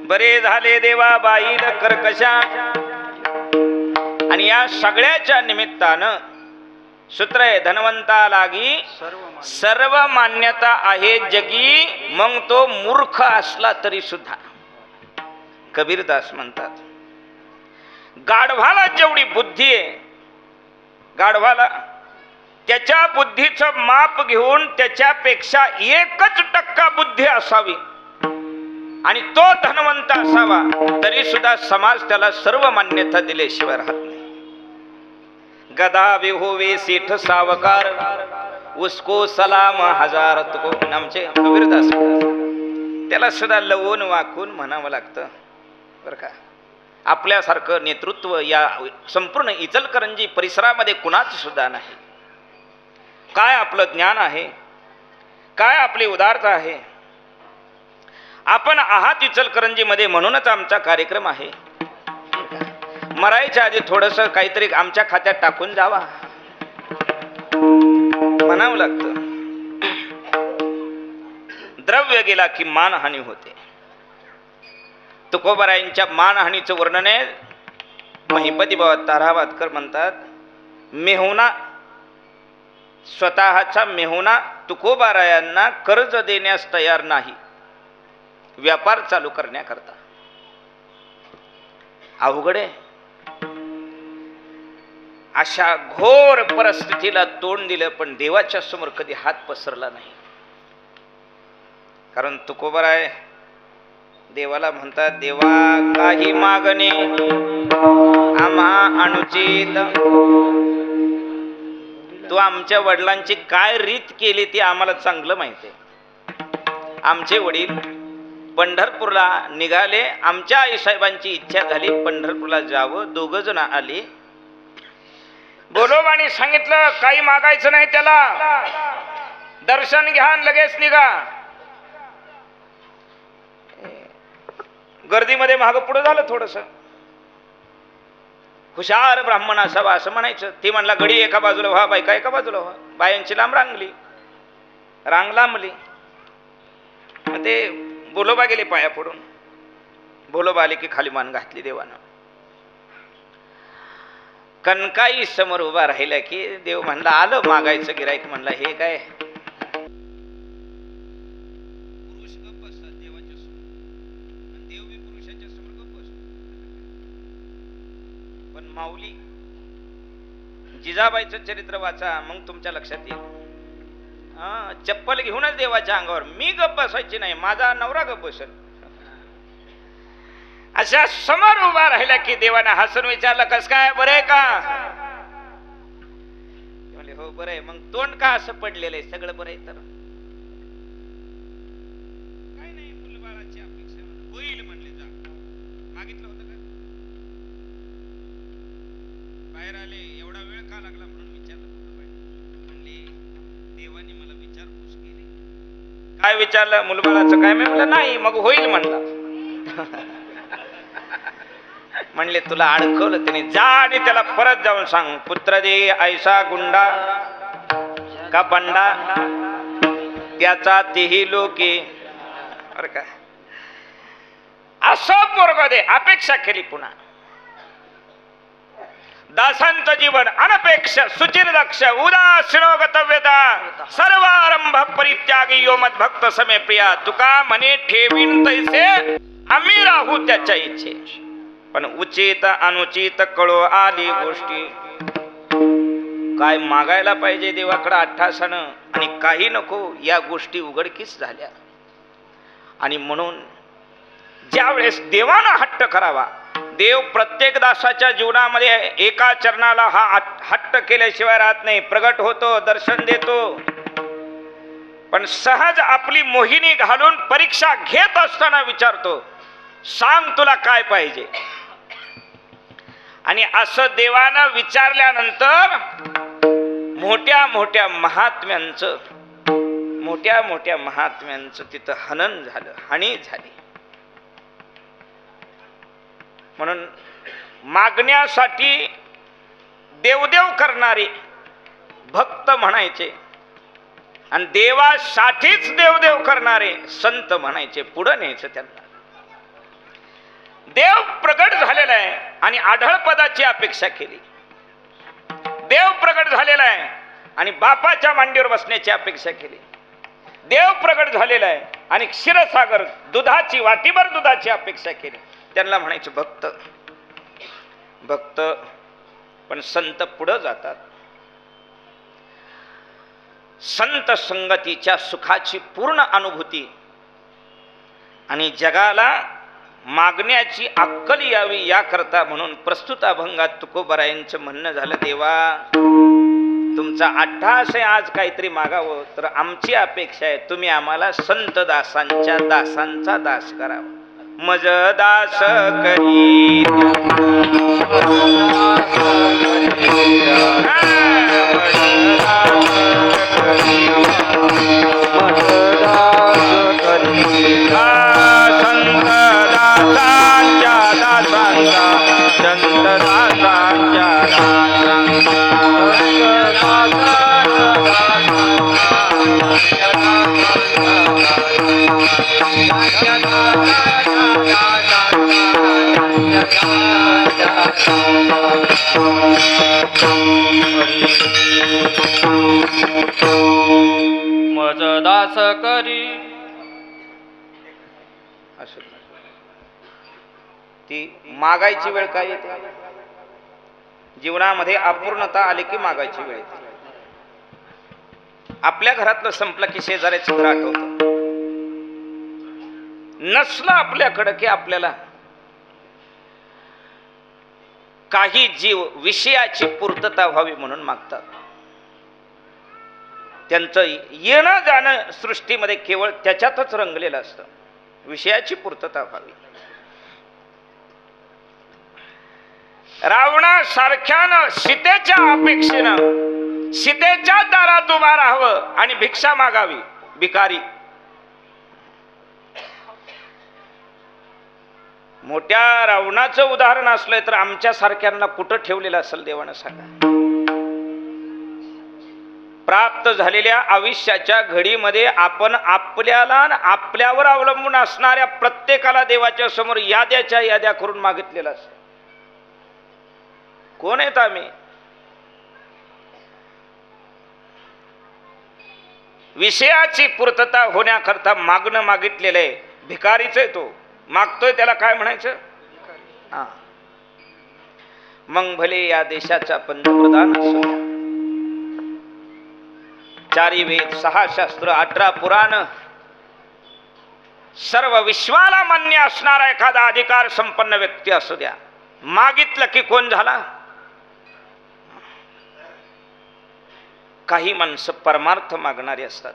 बरे झाले देवा बाईला कर्कशा. आणि या सगळ्याच्या निमित्तानं सूत्र आहे धनवंता लागी सर्व मान्यता आहे जगी. मग तो मूर्ख असला तरी सुद्धा. कबीरदास म्हणतात गाढवाला जेवढी बुद्धी आहे, गाढवाला त्याच्या बुद्धीचं माप घेऊन त्याच्यापेक्षा 1% बुद्धी असावी आणि तो धनवंत असावा तरी सुद्धा समाज त्याला सर्व मान्यता दिल्याशिवाय राहत नाही. गदा विहोवे सेठ सावकार उसको सलाम हजार. तुको आमचे कबीरदास त्याला सुद्धा लवून वाकून म्हणावं लागतं बरं का. आपल्यासारखं नेतृत्व या संपूर्ण इचलकरंजी परिसरामध्ये कुणाच सुद्धा नाही. काय आपलं ज्ञान आहे, काय आपली उदारता आहे. आपण आहात इचलकरंजीमध्ये म्हणूनच आमचा कार्यक्रम आहे. मरायच्या आधी थोडस काहीतरी आमच्या खात्यात टाकून जावा म्हणावं लागतं. द्रव्य गेला की मानहानी होते. तुकोबारायांच्या मानहानीचं वर्णन आहे. महिपती बाबा तारावादकर म्हणतात मेहुणा स्वतःचा मेहुणा तुकोबारायांना कर्ज देण्यास तयार नाही व्यापार चालू करण्याकरता. अवघड आहे. अशा घोर परिस्थितीला तोंड दिलं पण देवाच्या समोर कधी हात पसरला नाही. कारण तुकोबाराय देवाला म्हणतात देवा काही मागणे आम्हा अनुचित. तू आमच्या वडिलांची काय रीत केली ती आम्हाला चांगलं माहिती आहे. आमचे वडील पंढरपूरला निघाले. आमच्या आईसाहेबांची इच्छा झाली पंढरपूरला जावं. 2 जण आले. बोलोबाने सांगितलं काही मागायचं नाही त्याला, दर्शन घ्या आणि लगेच निघा. गर्दीमध्ये मागं पुढं झालं थोडस. हुशार ब्राह्मण असावा असं म्हणायचं. ती म्हणला गडी एका बाजूला व्हा बायका एका बाजूला व्हा. बायांची लांब रांग लांबली. ते बोलोबा गेले पाया पडून. बोलोबा आले की खाली मान घातली देवानं. कणकाई समोर उभा राहिला की देव म्हणला आलं मागायचं गिराईक. म्हणला हे काय पुरुष गप्प असतात देवाच्या समोर, देव बी पुरुषाच्या समोर गप्प असतो. पण माऊली जिजाबाईचं चरित्र वाचा मग तुमच्या लक्षात येईल. चप्पल घेऊनच देवाच्या अंगावर मी गप्प बसायची नाही, माझा नवरा गप्प बसेल. अशा समोर उभा राहिला की देवाने हसून विचारलं कस काय बरं आहे का. म्हणले हो बरं आहे. मग तोंड का असं पडलेलं आहे. सगळं बरं आहे तर काय नाही. मुलबाळाची अपेक्षा होईल म्हणले. जा मागितलं होतं का. बाहेर आले. एवढा वेळ का लागला म्हणून विचारलं. म्हणले देवाने मला विचारपूस केली. काय विचारलं मुलबाळाचं काय. मी म्हणलं नाही. मग होईल म्हणला. म्हणले तुला अडकवलं त्याने. जा आणि त्याला परत जाऊन सांग पुत्र दे ऐसा गुंडा का बंडा त्याचा तेही लोके. अरे काय असं पोरग दे. अपेक्षा केली पुन्हा. दासांचं जीवन अनपेक्ष सुचिर दक्ष उदासीनो गतव्यता सर्वारंभ परित्यागी यो मद्भक्त समे प्रिया. तुका म्हणे ठेवीन तैसे आम्ही राहू त्याच्या इच्छे. पण उचित अनुचित कळो आली गोष्टी. काय मागायला पाहिजे देवाकडे अट्ठासानं आणि काही नको या गोष्टी उघडकीस झाल्या. आणि म्हणून ज्या वेळेस देवानं हट्ट करावा देव प्रत्येक दासाच्या जीवनामध्ये एका चरणाला हा हट्ट केल्याशिवाय राहत नाही. प्रगट होतो, दर्शन देतो, पण सहज आपली मोहिनी घालून परीक्षा घेत असताना विचारतो, सांग तुला काय पाहिजे. आणि असं देवानं विचारल्यानंतर मोठ्या मोठ्या महात्म्यांचं तिथं हनन झालं, हानी झाली. म्हणून मागण्यासाठी देवदेव करणारे भक्त म्हणायचे आणि देवासाठीच देवदेव करणारे संत म्हणायचे. पुढं न्यायचं त्यांना. देव प्रगट झालेला आहे आणि आढळ पदाची अपेक्षा केली. देव प्रगट झालेला आहे आणि बापाच्या मांडीवर बसण्याची अपेक्षा केली. देव प्रगट झालेला आहे आणि क्षीरसागर दुधाची वाटीभर दुधाची अपेक्षा केली. त्यांना म्हणायचे भक्त. भक्त पण संत पुढे जातात. संत संगतीच्या सुखाची पूर्ण अनुभूती आणि जगाला मागण्याची अक्कल यावी याकरता म्हणून प्रस्तुत अभंगात तुकोबारायांचं म्हणणं झालं, देवा तुमचा अट्टहास आहे आज काहीतरी मागावं, तर आमची अपेक्षा आहे तुम्ही आम्हाला संत दासांच्या दासांचा दास करावा. मज दास करी संत दासांच्या दासांचा, संत दासांच्या मज दास करी. असं ती मागायची वेळ काय येते? जीवनामध्ये अपूर्णता आली की मागायची वेळ येते. आपल्या घरातलं संपलं की शेजाऱ्याचं घर आठवतं. नसलं आपल्याकडं की आपल्याला काही जीव विषयाची पूर्तता व्हावी म्हणून मागतात. त्यांचं येणं जाणं सृष्टीमध्ये केवळ त्याच्यातच रंगलेलं असतं, विषयाची पूर्तता व्हावी. रावणासारख्यानं सीतेच्या अपेक्षेनं सीतेच्या दारात उभा राहावं आणि भिक्षा मागावी. भिकारी मोठ्या रावणाचं उदाहरण असलंय तर आमच्या सारख्यांना कुठं ठेवलेलं असेल देवानं सांगा. प्राप्त झालेल्या आयुष्याच्या घडीमध्ये आपण आपल्याला आपल्यावर अवलंबून असणाऱ्या प्रत्येकाला देवाच्या समोर याद्याच्या याद्या करून मागितलेलं असतं. कोण आहेत आम्ही? विषयाची पूर्तता होण्याकरता मागणं मागितलेलं आहे. भिकारीच आहे तो, मागतोय त्याला काय म्हणायचं? हा, मग भले या देशाचा पंतप्रधान असो, 4 वेद 6 शास्त्र 18 पुराण, सर्व विश्वाला मान्य असणारा एखादा अधिकार संपन्न व्यक्ती असू द्या, मागितलं की कोण झाला? काही माणसं परमार्थ मागणारी असतात.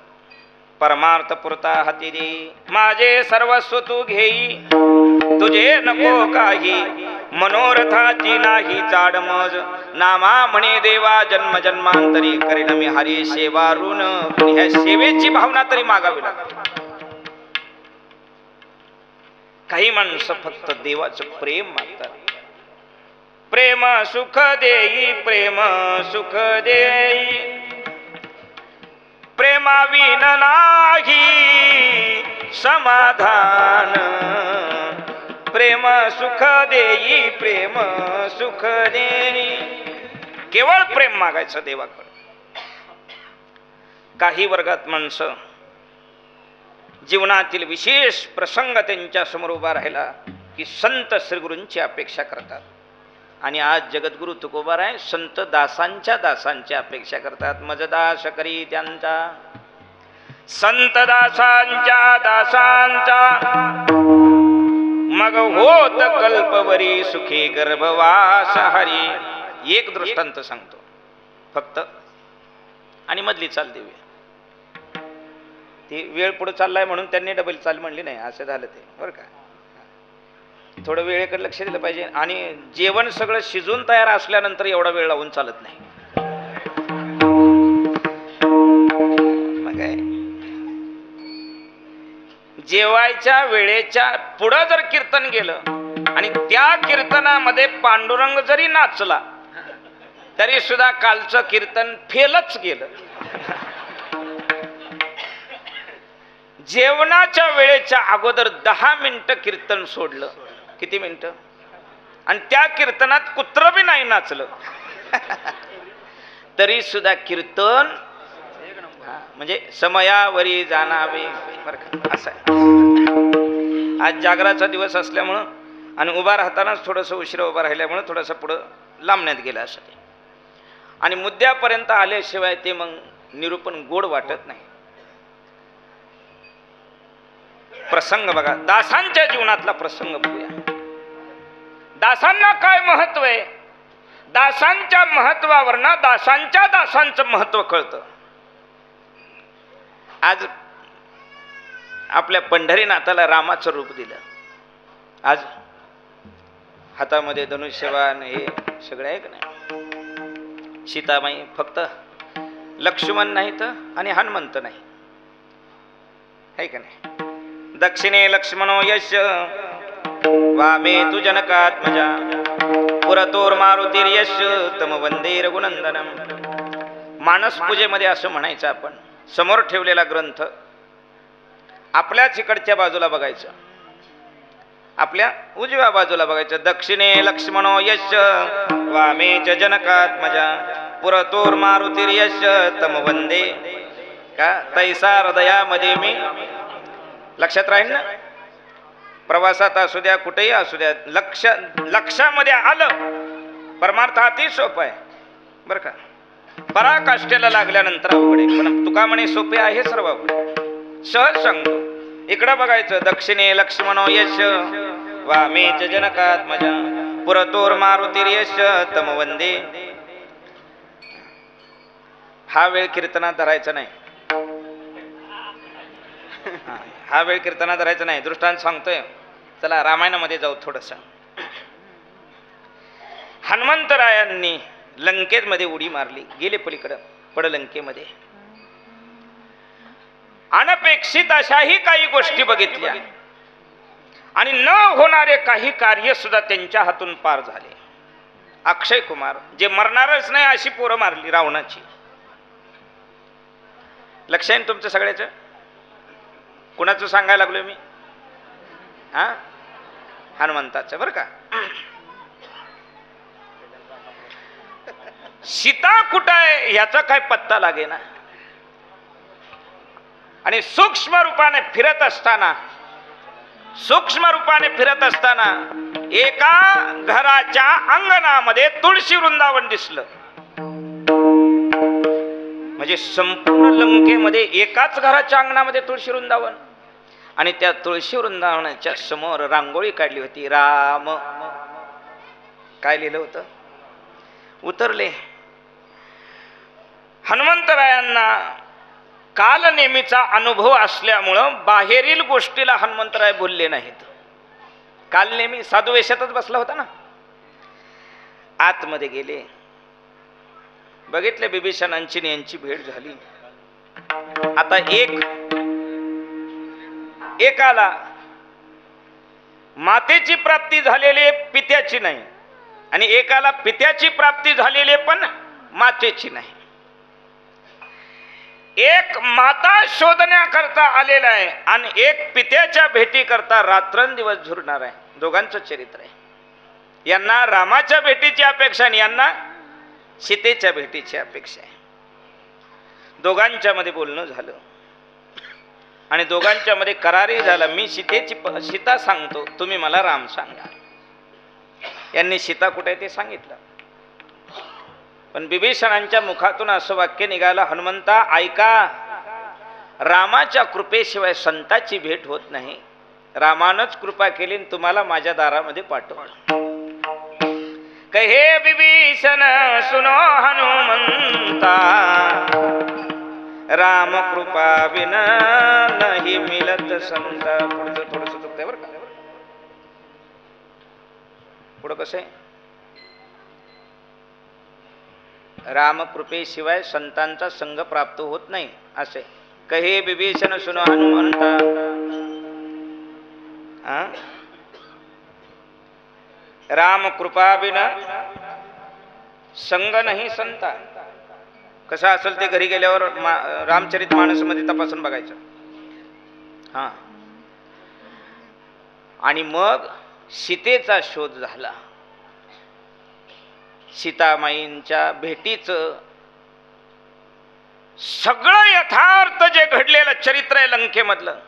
परमार्थ पुरता हाती दे, माझे सर्वस्व तू घेई, तुझे नको काही, मनोरथाची नाही चाडमज, नामा म्हणे देवा जन्म जन्मांतरी, करीन मी हरी सेवा ऋण. ह्या सेवेची भावना तरी मागावी लागते. काही माणसं फक्त देवाचं प्रेम मागतात. प्रेम सुख देई, प्रेम सुख देई, प्रेमाविन नाही समाधान, प्रेम सुख देई, प्रेम सुख देई. केवळ प्रेम मागायचं देवाकडे. काही वर्गात माणसं जीवनातील विशेष प्रसंग त्यांच्या समोर उभा राहिला की संत श्रीगुरूंची अपेक्षा करतात. आणि आज जगद्गुरु तुकोबाराय संत दासांच्या दासांची अपेक्षा करतात. मजदास करी त्यांचा, संत दासांच्या दासांचा, मग होत कल्पवरी सुखी गर्भवास हरी. एक दृष्टांत सांगतो फक्त आणि मधली चाल देऊया. ती वेळ पुढे चाललाय म्हणून त्यांनी डबल चाल म्हणली नाही, असं झालं ते बरं का. थोडं वेळेकडे लक्ष दिलं पाहिजे. आणि जेवण सगळं शिजून तयार असल्यानंतर एवढा वेळ लावून चालत नाही. मग काय जेवायच्या वेळेच्या पुढं जर कीर्तन गेलं आणि त्या कीर्तनामध्ये पांडुरंग जरी नाचला तरी सुद्धा कालचं कीर्तन फेलच गेलं. जेवणाच्या वेळेच्या अगोदर 10 मिनिटं कीर्तन सोडलं. किती मिनिटं? आणि त्या कीर्तनात कुत्र बी नाही नाचलं तरी सुद्धा कीर्तन म्हणजे समयावरी जाणावे बरं का. असं आहे. आज जागराचा दिवस असल्यामुळं आणि उभा राहतानाच थोडंसं उशिरा उभा राहिल्यामुळं थोडंसं पुढं लांबण्यात गेलं असं ते. आणि मुद्द्यापर्यंत आल्याशिवाय ते मग निरूपण गोड वाटत नाही. प्रसंग बघा, दासांच्या जीवनातला प्रसंग बघूया. दासांना काय महत्व आहे? दासांच्या महत्वावरनं दासांचं महत्व कळतं. आज आपल्या पंढरीनाथाला रामाचं रूप दिलं. आज हातामध्ये धनुष्यबाण हे सगळे आहे का नाही. सीताबाई फक्त लक्ष्मण नाहीत आणि हनुमंत नाही, आहे का नाही. दक्षिणे लक्ष्मणो यश वामे तु जनकात्मजा पुरतोर मारुतीर्यश तम वंदे रघुनंदनम. मानस पूजेमध्ये असं म्हणायचं आपण. समोर ठेवलेला ग्रंथ आपल्याच इकडच्या बाजूला बघायचं, आपल्या उजव्या बाजूला बघायचं. दक्षिणे लक्ष्मणो यश वामे च जनकात्मजा पुरतोर मारुतीर्यश तम वंदे का तैसा हृदयामध्ये मी. लक्षात राहील ना. प्रवासात असू द्या, कुठेही असू द्या, लक्षामध्ये आलं. परमार्थ अति सोपं आहे बरं का. पराकाष्ठेला लागल्यानंतर अवघड आहे, पण तुका म्हणे सोपे आहे सर्व अवघड. सहज सांगतो. इकडं बघायचं. दक्षिणे लक्ष्मणो यश वामे च जनकात्मजा पुरतोर मारुतीर्यश तम वंदे. हा वेळ कीर्तनात धरायचा नाही. हा वेळ कीर्तनात धरायचा नाही. दृष्टांत सांगतोय. चला रामायणामध्ये जाऊ थोडस. हनुमंतरायांनी लंकेमध्ये उडी मारली, गेले पलीकडं पडलंकेमध्ये. अनपेक्षित अशाही काही गोष्टी बघितल्या आणि न होणारे काही कार्य सुद्धा त्यांच्या हातून पार झाले. अक्षय कुमार जे मरणारच नाही अशी पोरं मारली रावणाची. लक्ष आहे तुमचं सगळ्याचं. कुणाचं सांगायला लागलोय मी? हा, हनुमंताचं बरं का. सीता कुठं आहे ह्याचा काय पत्ता लागेना. आणि सूक्ष्म रूपाने फिरत असताना एका घराच्या अंगणामध्ये तुळशी वृंदावन दिसलं. म्हणजे संपूर्ण लंकेमध्ये एकाच घराच्या अंगणामध्ये तुळशी वृंदावन. आणि त्या तुळशी वृंदावनाच्या समोर रांगोळी काढली होती. राम काय लिहिलं होतं? उतरले. हनुमंतरायांना काल नेहमीचा अनुभव असल्यामुळं बाहेरील गोष्टीला हनुमंतराय बोलले नाहीत. काल नेहमी साधू वेशातच बसला होता ना. आतमध्ये गेले, बघितले बिभीषणांची यांची भेट झाली. आता एकाला मातेची प्राप्ती झालेली पित्याची नाही आणि एकाला पित्याची प्राप्ती झालेली पण मातेची नाही. एक माता शोधण्याकरता आलेला आहे आणि एक पित्याच्या भेटी करता रात्रंदिवस झुरणार आहे. दोघांचं चरित्र आहे. यांना रामाच्या भेटीची अपेक्षा आणि यांना सीतेच्या भेटीची अपेक्षा आहे. दोघांच्या मध्ये बोलणं झालं आणि दोघांच्या मध्ये करारही झाला. मी सीता सांगतो, तुम्ही मला राम सांगा. यांनी सीता कुठे ते सांगितलं. पण बिभीषणांच्या मुखातून असं वाक्य निघालं, हनुमंता ऐका, रामाच्या कृपेशिवाय संताची भेट होत नाही. रामानच कृपा केली आणि तुम्हाला माझ्या दारामध्ये पाठवलं. कहे विभीषण सुनो हनुमंता, राम कृपा बिन नाही मिलत संता. पुढचं थोडस चुकतंय बरं का. पुढं कसं आहे, रामकृपेशिवाय संतांचा संग प्राप्त होत नाही असे. कहे विभीषण सुनो हनुमंता, राम कृपा बिना संग नाही संता. कसं असेल ते घरी गेल्यावर रामचरित मानस मध्ये तपासून बघायचं. हा, आणि मग सीतेचा शोध झाला. सीतामाईंच्या भेटीचं सगळं यथार्थ जे घडलेलं चरित्र आहे लंकेमधलं,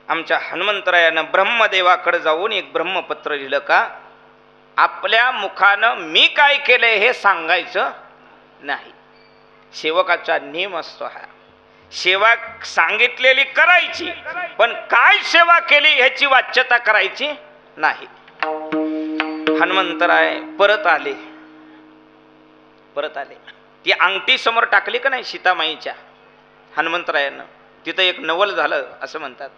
आमच्या हनुमंतरायानं ब्रह्मदेवाकडे जाऊन एक ब्रह्मपत्र लिहिलं का आपल्या मुखानं मी काय केलंय हे सांगायचं नाही. सेवकाचा नियम असतो हा. सेवा सांगितलेली करायची, पण काय सेवा केली ह्याची वाच्यता करायची नाही. हनुमंतराय परत आले. ती अंगठी समोर टाकली का नाही सीतामाईच्या हनुमंतरायानं, तिथं एक नवल झालं असं म्हणतात.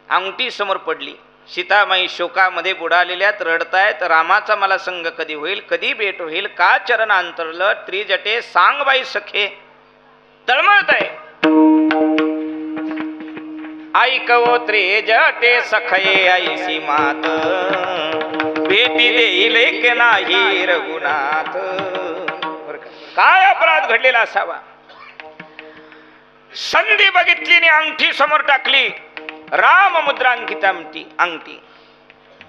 अंगठी समोर पडली. सीतामाई शोकामध्ये बुडालेल्यात, रडतायत. रामाचा मला संग कधी होईल, कधी भेट होईल, का चरण अंतरलं त्रिजटे सांग बाई सखे. तळमळत आहे. ऐकवो त्रिजटे सखये ऐसी मात, भेटी देईल की नाही रघुनाथ. काय अपराध घडलेला असावा. संधी बघितली आणि अंगठी समोर टाकली. राम मुद्रा अंकित अंगठी,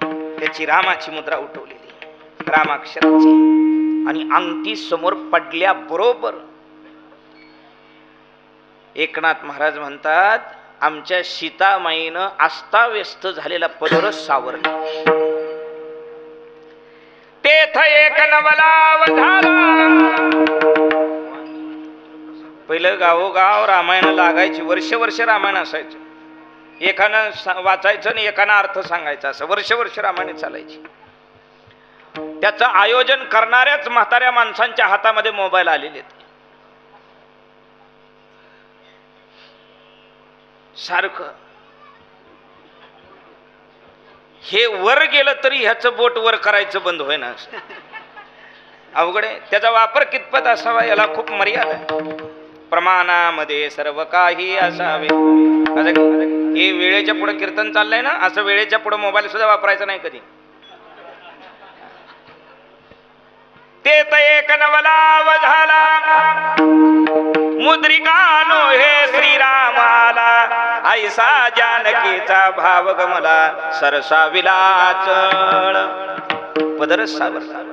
त्याची रामाची मुद्रा उठवलेली रामाक्षराची, आणि अंगठी समोर पडल्या बरोबर एकनाथ महाराज म्हणतात आमच्या सीतामाईनं अस्ताव्यस्त झालेला पदरच सावरला. तेथ एक नवलाव झाला. पहिलं गावोगाव रामायण लागायची, वर्ष रामायण असायचं. एकानं वाचायचं आणि एकानं अर्थ सांगायचा, असं वर्ष रामायण चालायची. त्याचं आयोजन करणाऱ्याच म्हाताऱ्या माणसांच्या हातामध्ये मोबाईल आलेले सारखं. हे वर गेलं तरी ह्याचं बोट वर करायचं बंद होईना, अवघड आहे. त्याचा वापर कितपत असावा याला खूप मर्यादा आहे. प्रमाणामध्ये सर्व काही असावे. हे वेळेच्या पुढे कीर्तन चाललंय ना, असं वेळेच्या पुढे मोबाईल सुद्धा वापरायचा नाही कधी. ते तर एक नवलाव झाला, मुद्रिकानो हे श्रीरामाला, ऐसा जानकीचा भाव गमला, सरसा विलाचळ पदर सावरला.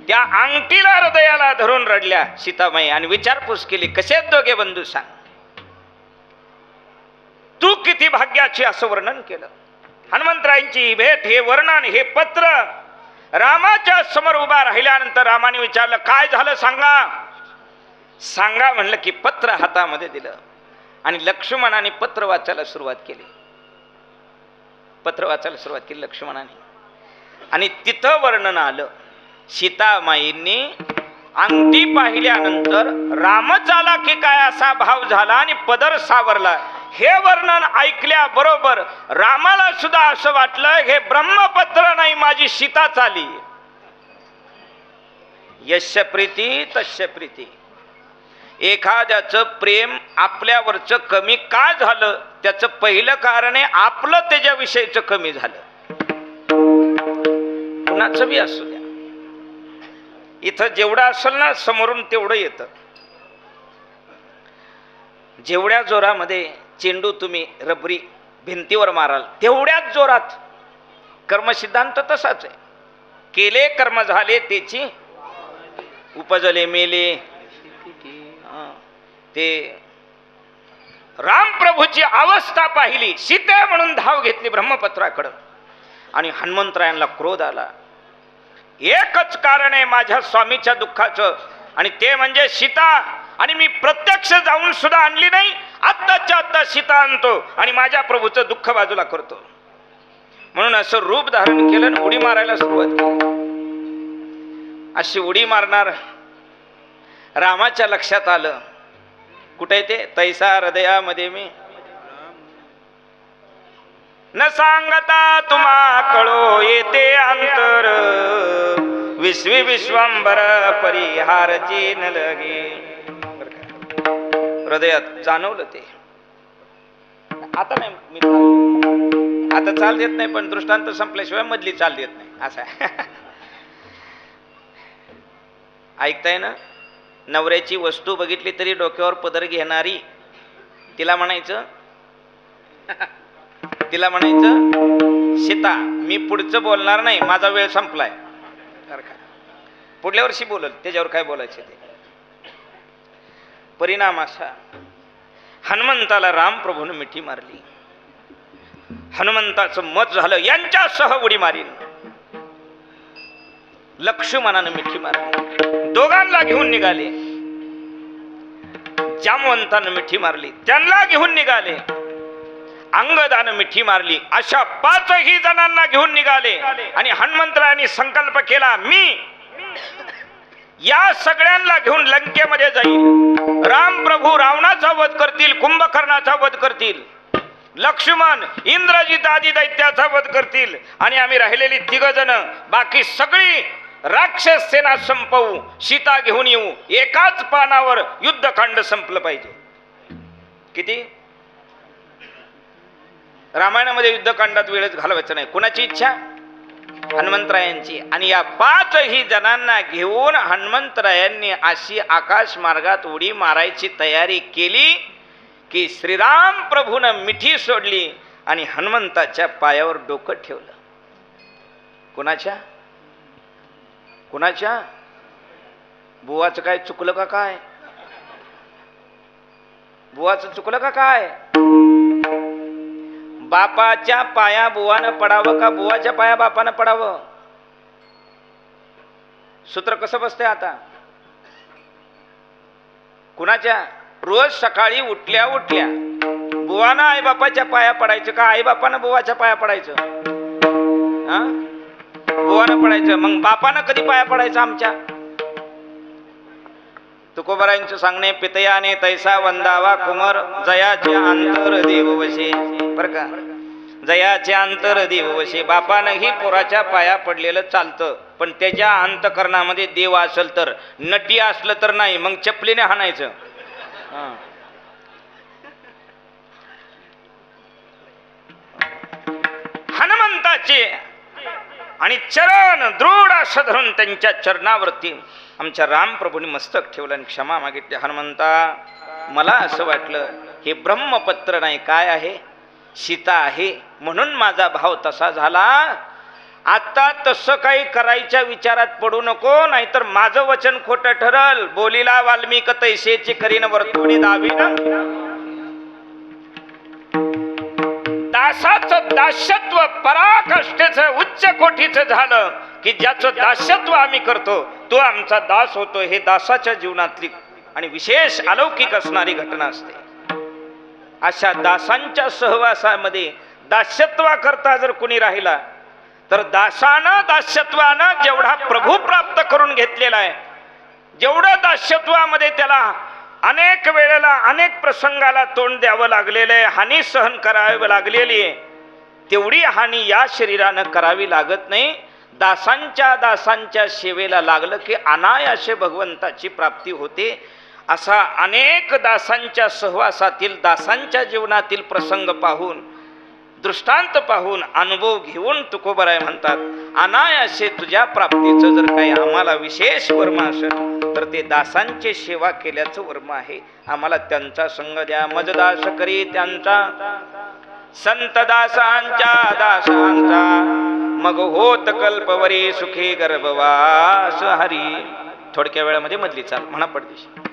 त्या अंगठीला हृदयाला धरून रडल्या सीतामाई आणि विचारपूस केली, कसे दोघे बंधू सांग, तू किती भाग्याची, असं वर्णन केलं. हनुमंतरायांची भेट, हे वर्णन, हे पत्र रामाच्या समोर उभा राहिल्यानंतर रामाने विचारलं काय झालं सांगा म्हणलं की पत्र हातामध्ये दिलं आणि लक्ष्मणाने पत्र वाचायला सुरुवात केली. लक्ष्मणाने, आणि तिथं वर्णन आलं सीतामाईंनी अंगठी पाहिल्यानंतर रामच आला की काय असा भाव झाला आणि पदर सावरला. हे वर्णन ऐकल्या बरोबर रामाला सुद्धा असं वाटलं हे ब्रह्मपत्र नाही, माझी सीता चाली. यस्य प्रीती तस्य प्रीती. एखाद्याचं प्रेम आपल्यावरचं कमी का झालं त्याचं पहिलं कारण आहे आपलं त्याच्याविषयीचं कमी झालं. कुणाचं बी असू द्या, इथं जेवढं असेल ना समोरून तेवढं येतं. जेवढ्या जोरामध्ये चेंडू तुम्ही रबरी भिंतीवर माराल तेवढ्याच जोरात. कर्मसिद्धांत तसाच आहे. केले कर्म झाले त्याची उपजले मेले. ते रामप्रभूची अवस्था पाहिली, सीते म्हणून धाव घेतली ब्रह्मपत्राकडं आणि हनुमंतरायांना क्रोध आला. एकच कारण आहे माझ्या स्वामीच्या दुःखाचं आणि ते म्हणजे सीता, आणि मी प्रत्यक्ष जाऊन सुद्धा आणली नाही आत्ताच्या आत्ता सीता आणतो आणि माझ्या प्रभूचं दुःख बाजूला करतो. म्हणून असं रूप धारण केलं आणि उडी मारायला सुरुवात केली. अशी उडी मारणार रामाच्या लक्षात आलं. कुठे ते तैसा हृदयामध्ये मी न सांगता तुम्हा कळो येते अंतर विश्वी विश्वंबर परिहारची न लगे. हृदयात जाणवलं ते. आता नाही मी आता चाल देत नाही, पण दृष्टांत संपल्याशिवाय मधली चाल देत नाही असं आहे. ऐकताय ना? नवऱ्याची वस्तू बघितली तरी डोक्यावर पदर घेणारी तिला म्हणायचं सीता मी पुढचं बोलणार नाही, माझा वेळ संपलाय. पुढल्या वर्षी बोलल, त्याच्यावर काय बोलायचं ते. परिणाम असा, हनुमंताला रामप्रभूने मिठी मारली. हनुमंताचं मत झालं यांच्यासह उडी मारीन. लक्ष्मणानं मिठी मारली, दोघांना घेऊन निघाले. जामवंतानं मिठी मारली, त्यांना घेऊन निघाले. अंगदानं मिठी मारली. अशा 5ही जणांना घेऊन निघाले आणि हनुमंतरायांनी संकल्प केला, मी या सगळ्यांना घेऊन लंकेमध्ये जाईल. राम प्रभू रावणाचा वध करतील, कुंभकर्णाचा वध करतील, लक्ष्मण इंद्रजित आदी दैत्याचा वध करतील आणि आम्ही राहिलेली 3 जण बाकी सगळी राक्षस सेना संपवू, सीता घेऊन येऊ. एकाच पानावर युद्धकांड संपलं पाहिजे. किती रामायणामध्ये युद्धकांडात वेळच घालवायचं नाही. कुणाची इच्छा? हनुमंतरायांची. आणि या 5ही जणांना घेऊन हनुमंतरायांनी अशी आकाश मार्गात उडी मारायची तयारी केली की श्रीराम प्रभूनं मिठी सोडली आणि हनुमंताच्या पायावर डोकं ठेवलं. कुणाच्या? कुणाच्या? बुवाचं काय चुकलं का काय? बुवाचं चुकलं का काय? बापाच्या पाया बुवानं पडावं का बुवाच्या पाया बापानं पडावं? सूत्र कसं बसतंय आता? कुणाच्या? रोज सकाळी उठल्या उठल्या बुवानं आई बापाच्या पाया पडायचं का आई बापानं बुवाच्या पाया पडायचं? हा, बुवानं पडायचं. मग बापानं कधी पाया पडायचं आमच्या? तुकोबारायांचं सांगणे, पितयाने तैसा वंदावा कुमर जयाचे अंतर देव वशे. बर का? जयाचे अंतर देव वशे. बापानंही पोराच्या पाया पडलेलं चालतं, पण त्याच्या अंतकरणामध्ये देव असेल तर, नटी असलं तर नाही, मग चपलीने हाणायचं. हनुमंताचे आणि चरण दृढ असं धरून त्यांच्या चरणावरती आमच्या रामप्रभूंनी मस्तक ठेवलं आणि क्षमा मागितली. हनुमंता, मला असं वाटलं हे ब्रह्मपत्र नाही, काय आहे? सीता आहे, म्हणून माझा भाव तसा झाला. आता तसं काही करायच्या विचारात पडू नको, नाहीतर माझं वचन खोटं ठरल. बोलीला वाल्मिक तैसेची करीन वर्तुळी दावीन. दासाचं दास्यत्व पराकाष्ठेचं उच्च कोटीचं झालं की ज्याचं दास्यत्व आम्ही करतो तो आमचा दास होतो. हे दासाच्या जीवनातली आणि विशेष अलौकिक असणारी घटना असते. अशा दासांच्या सहवासामध्ये दास्यत्वा करता जर कुणी राहिला तर दासानं दास्यत्वानं जेवढा प्रभू प्राप्त करून घेतलेला आहे, जेवढं दास्यत्वामध्ये त्याला अनेक वेळेला अनेक प्रसंगाला तोंड द्यावं लागलेलं आहे, हानी सहन करावी लागलेली आहे, तेवढी हानी या शरीरानं करावी लागत नाही. दासांच्या सेवेला लागलं की अनायासे भगवंताची प्राप्ती होते. असा अनेक दासांच्या सहवासातील दासांच्या जीवनातील प्रसंग पाहून, दृष्टांत पाहून, अनुभव घेऊन तुकोबराय म्हणतात, अनायासे तुझ्या प्राप्तीचं जर काही आम्हाला विशेष वर्म असेल तर ते दासांची सेवा केल्याचं वर्म आहे. आम्हाला त्यांचा संग द्या. मजदास करी त्यांचा, संत दासांच्या दासांचा, मग होत कल्पवरी सुखी गर्भवास हरी. थोडक्या वेळामध्ये मधली चाल म्हणा पडदेशी.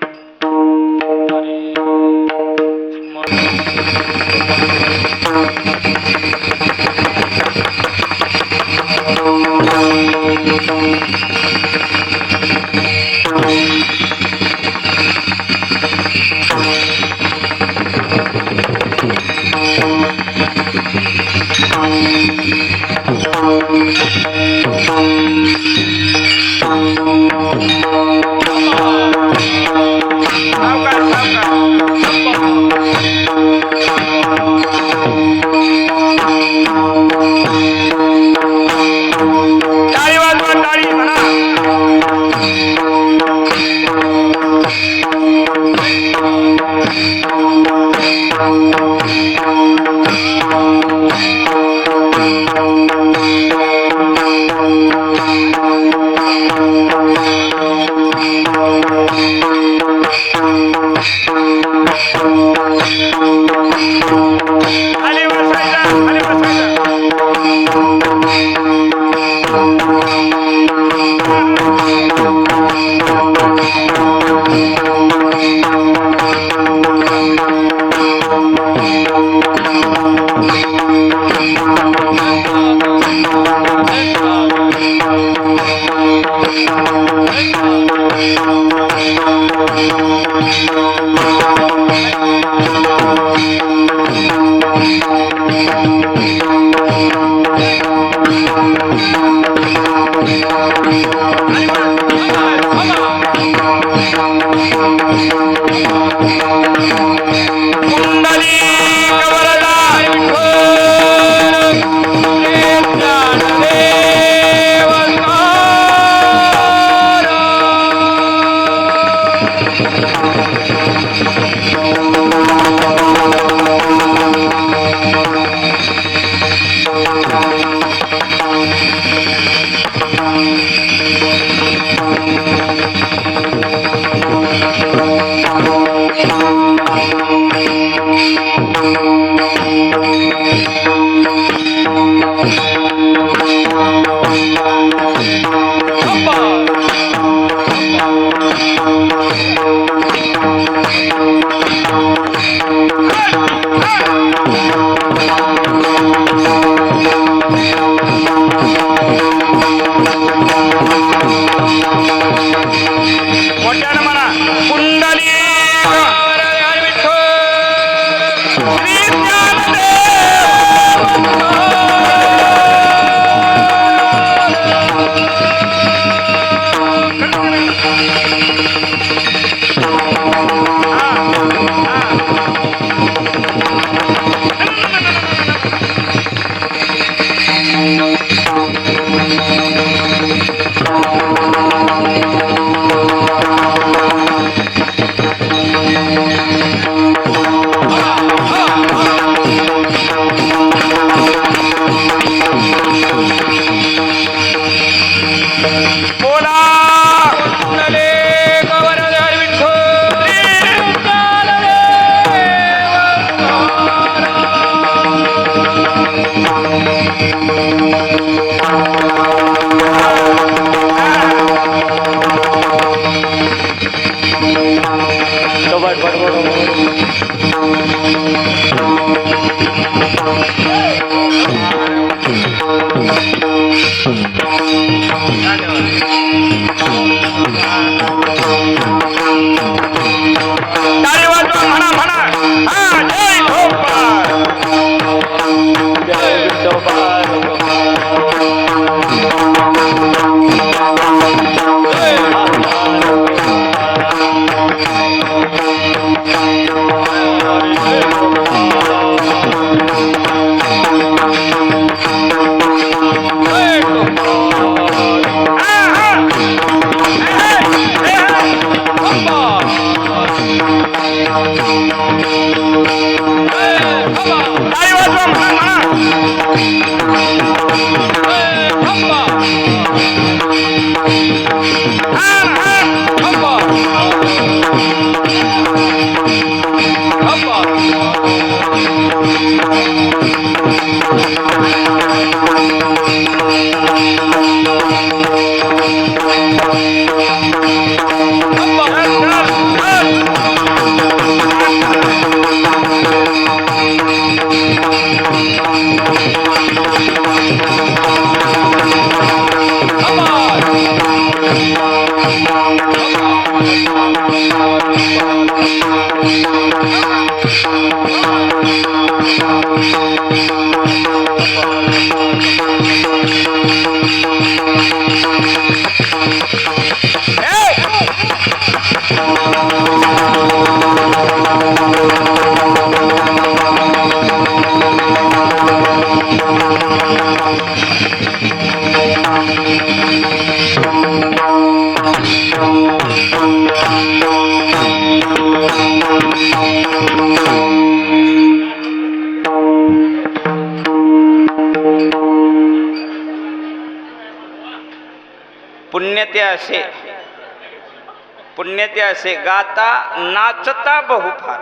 पुण्यते असे गाता नाचता बहुफार.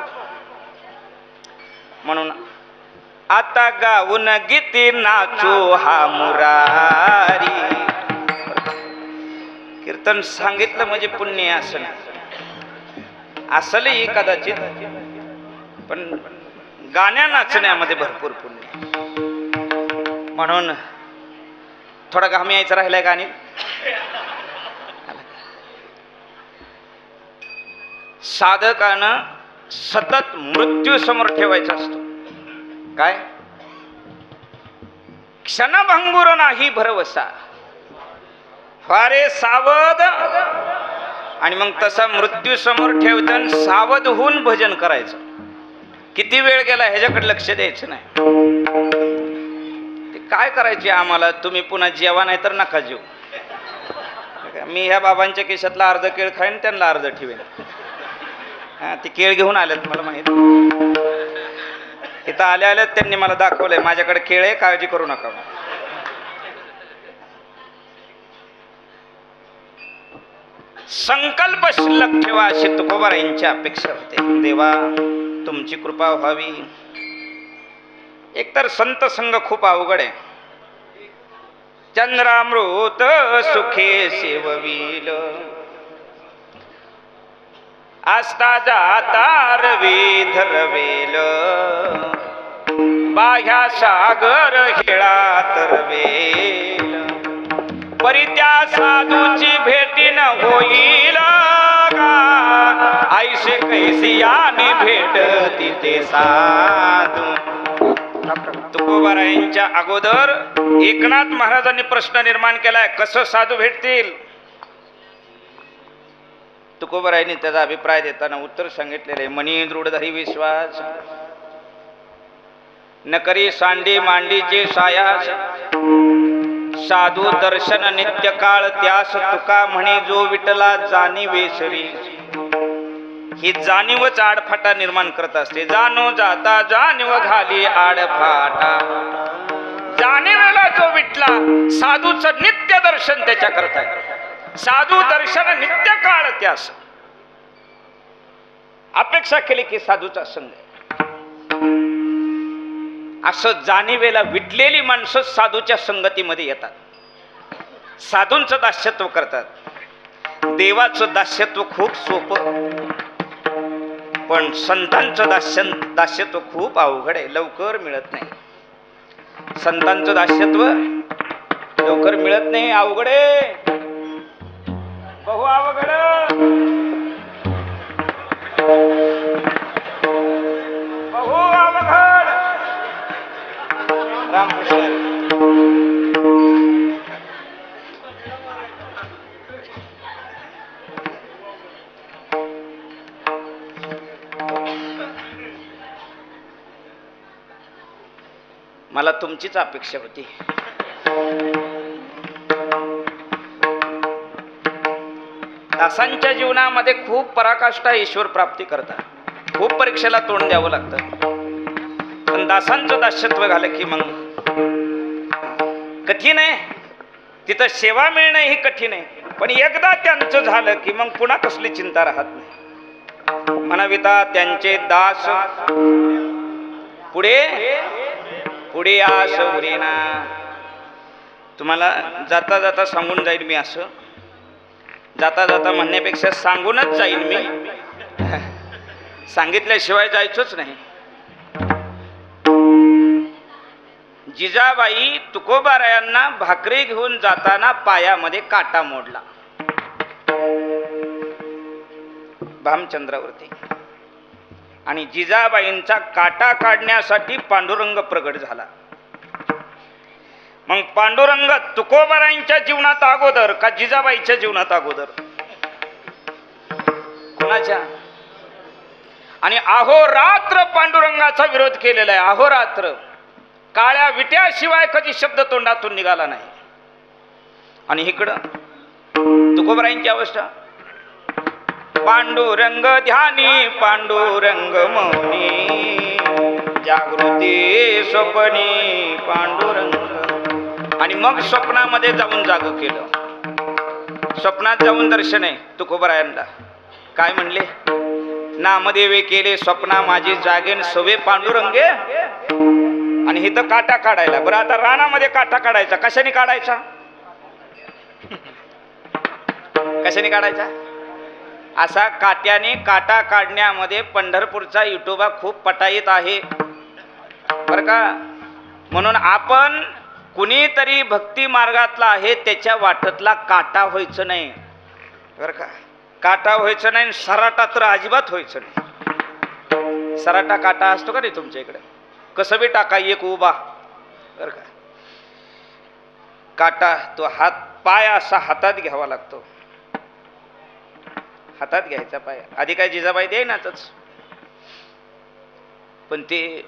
म्हणून आता गाऊन गीती नाचू हा मुरारी. कीर्तन सांगितलं म्हणजे पुण्य असं नाही, असलही कदाचित, पण गाण्या नाचण्यामध्ये भरपूर पुण्य. म्हणून थोडा घाम यायचं राहिलाय गाणी. साधकानं सतत मृत्यू समोर ठेवायचा असतो. काय क्षणभंगुर नाही भरवसा, फारे सावध. आणि मग तसा मृत्यू समोर ठेवताना सावध होऊन भजन करायचं. किती वेळ गेला ह्याच्याकडे लक्ष द्यायचं नाही. ते काय करायचे आम्हाला, तुम्ही पुन्हा जेवा नाही तर नका जेव. मी ह्या बाबांच्या केशातला अर्ध केळ खाईन, त्यांना अर्ध ठेवेन. ती केळ घेऊन आल्यात मला माहित. इथं आल्या त्यांनी मला दाखवलंय, माझ्याकडे केळ आहे, काळजी करू नका. संकल्प शिल्लक ठेवा अशी तुकोबारायांची अपेक्षा होते. देवा तुमची कृपा व्हावी. एकतर संत संग खूप अवघड आहे. चंद्रामृत सुखे सेवविल, आस्ता जाता रवी धरवेल, बाह्या सागर खेळात रवेल, परी त्या साधूची भेटीन होईल ऐसे कैसी आम्ही भेटती ते साधू. तुकोबारायांच्या अगोदर एकनाथ महाराजांनी प्रश्न निर्माण केलाय, कसं साधू भेटतील. तुकोबारायांनी त्याचा अभिप्राय देताना उत्तर सांगितलेले, मनी दृढधरी विश्वास, न करी सांडी मांडीचे सायास, साधू दर्शन नित्य काळ त्यास तुका म्हणे, जो विठला जाणीवेसरी. ही जाणीवच आडफाटा निर्माण करत असते. जाणो जाता जाणीव घाली आडफाटा. जाणीवेला जो विठला, साधूचं नित्य दर्शन त्याच्या करता, साधू दर्शन नित्य काळ त्यास. अपेक्षा केली की साधूचा संग, असं जाणीवेला विटलेली माणसं साधूच्या संगतीमध्ये येतात, साधूंचं दास्यत्व करतात. देवाचं दास्यत्व खूप सोपं, पण संतांचं दास्यत्व खूप अवघड आहे, लवकर मिळत नाही. संतांचं दास्यत्व लवकर मिळत नाही, अवघड आहे, बहु अवघड. बहु अवघड. रामकृष्ण. मला तुमचीच अपेक्षा होती. दासांच्या जीवनामध्ये खूप पराकाष्ठा ईश्वर प्राप्ती करतात, खूप परीक्षेला तोंड द्यावं लागतं. पण दासांचं दास्यत्व झालं की मग कठीण आहे. तिथं सेवा मिळणं ही कठीण आहे, पण एकदा त्यांचं झालं की मग पुन्हा कसली चिंता राहत नाही. म्हणाविता त्यांचे दास पुढे पुढे आस उरेना. तुम्हाला जाता जाता सांगून जाईल मी, असं जाता जाता म्हणण्यापेक्षा सांगूनच जाईल मी, सांगितल्याशिवाय जायचंच नाही. जिजाबाई तुकोबारायांना भाकरी घेऊन जाताना पायामध्ये काटा मोडला भामचंद्रावरती, आणि जिजाबाईंचा काटा काढण्यासाठी पांडुरंग प्रगट झाला. मग पांडुरंग तुकोबारायांच्या जीवनात अगोदर का जिजाबाईच्या जीवनात अगोदर? कोणाच्या? आणि अहोरात्र पांडुरंगाचा विरोध केलेला आहे, अहोरात्र. काळ्या विट्याशिवाय कधी शब्द तोंडातून निघाला नाही. आणि इकडं तुकोबारायांची अवस्था, पांडुरंग ध्यानी पांडुरंग मौनी जागृती स्वप्नी पांडुरंग. आणि मग स्वप्नामध्ये जाऊन जाग केलं. स्वप्नात जाऊन दर्शन आहे तुकोबरायांना. काय म्हणले? नामदेवे केले स्वप्ना माझी जागेन सवे पांडुरंगे. आणि इथं काटा काढायला. बरं आता रानामध्ये काटा काढायचा, कशाने काढायचा? कशाने काढायचा? असा काट्याने काटा काढण्यामध्ये पंढरपूरचा विठोबा खूप पटाईत आहे बर का. म्हणून आपण कुणीतरी भक्ती मार्गातला आहे त्याच्या वाटतला काटा व्हायचं नाही बर का. काटा व्हायचं नाही. सराटा तर अजिबात व्हायचं नाही. सराटा काटा असतो का नाही तुमच्या इकडे? कसं बी टाका एक उभा बर का. काटा तो हात पाय असा हातात घ्यावा लागतो. हातात घ्यायचा पाय. आधी काय जिजाबाई देईनातच, पण ते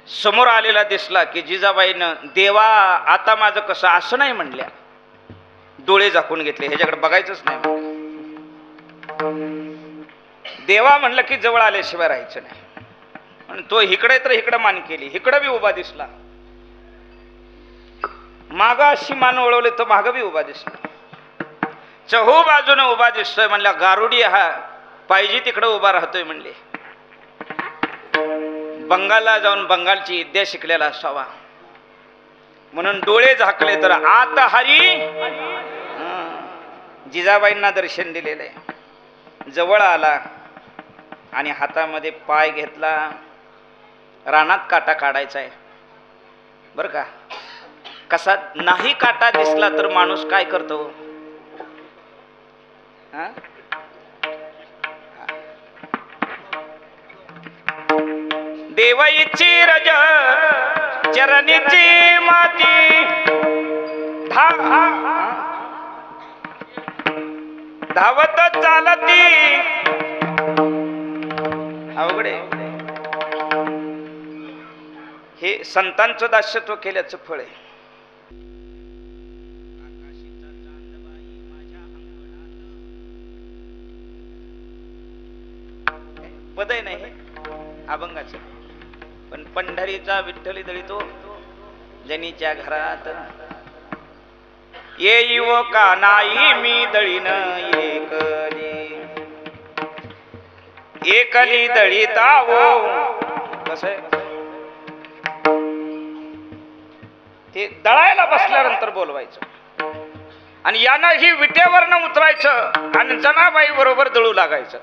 समोर आलेला दिसला की जिजाबाईनं देवा आता माझं कसं असं नाही म्हणल्या. डोळे झाकून घेतले, ह्याच्याकडे बघायचंच नाही. देवा म्हणलं की जवळ आल्याशिवाय राहायचं नाही. आणि तो इकडे तर इकडं मान केली, इकडं बी उभा दिसला. माग अशी मान वळवली तर माग बी उभा दिसला. चहू बाजूने उभा दिसतोय म्हणल्या. गारुडी हा पाहिजे तिकडे उभा राहतोय म्हणले. बंगालला जाऊन बंगालची विद्या शिकलेला असावा म्हणून डोळे झाकले तर आत हरी. जिजाबाईंना दर्शन दिलेलं आहे. जवळ आला आणि हातामध्ये पाय घेतला. रानात काटा काढायचा आहे बर का. कसा नाही काटा दिसला तर माणूस काय करतो? देवाईची रज चरणीची माती धावत चालती. अवघडे हे संतांचं दास्यत्व केल्याचं फळ आहे. पद आहे नाही अभंगाचं, पण पंढरीचा विठ्ठली दळितो जनीच्या घरात. येईव का नाही मी दळीन एकली, एकली दळीतावो. कसं आहे ते? दळायला बसल्यानंतर बोलवायचं आणि यानं ही विटेवरनं उतरायचं आणि जनाबाई बरोबर दळू लागायचं.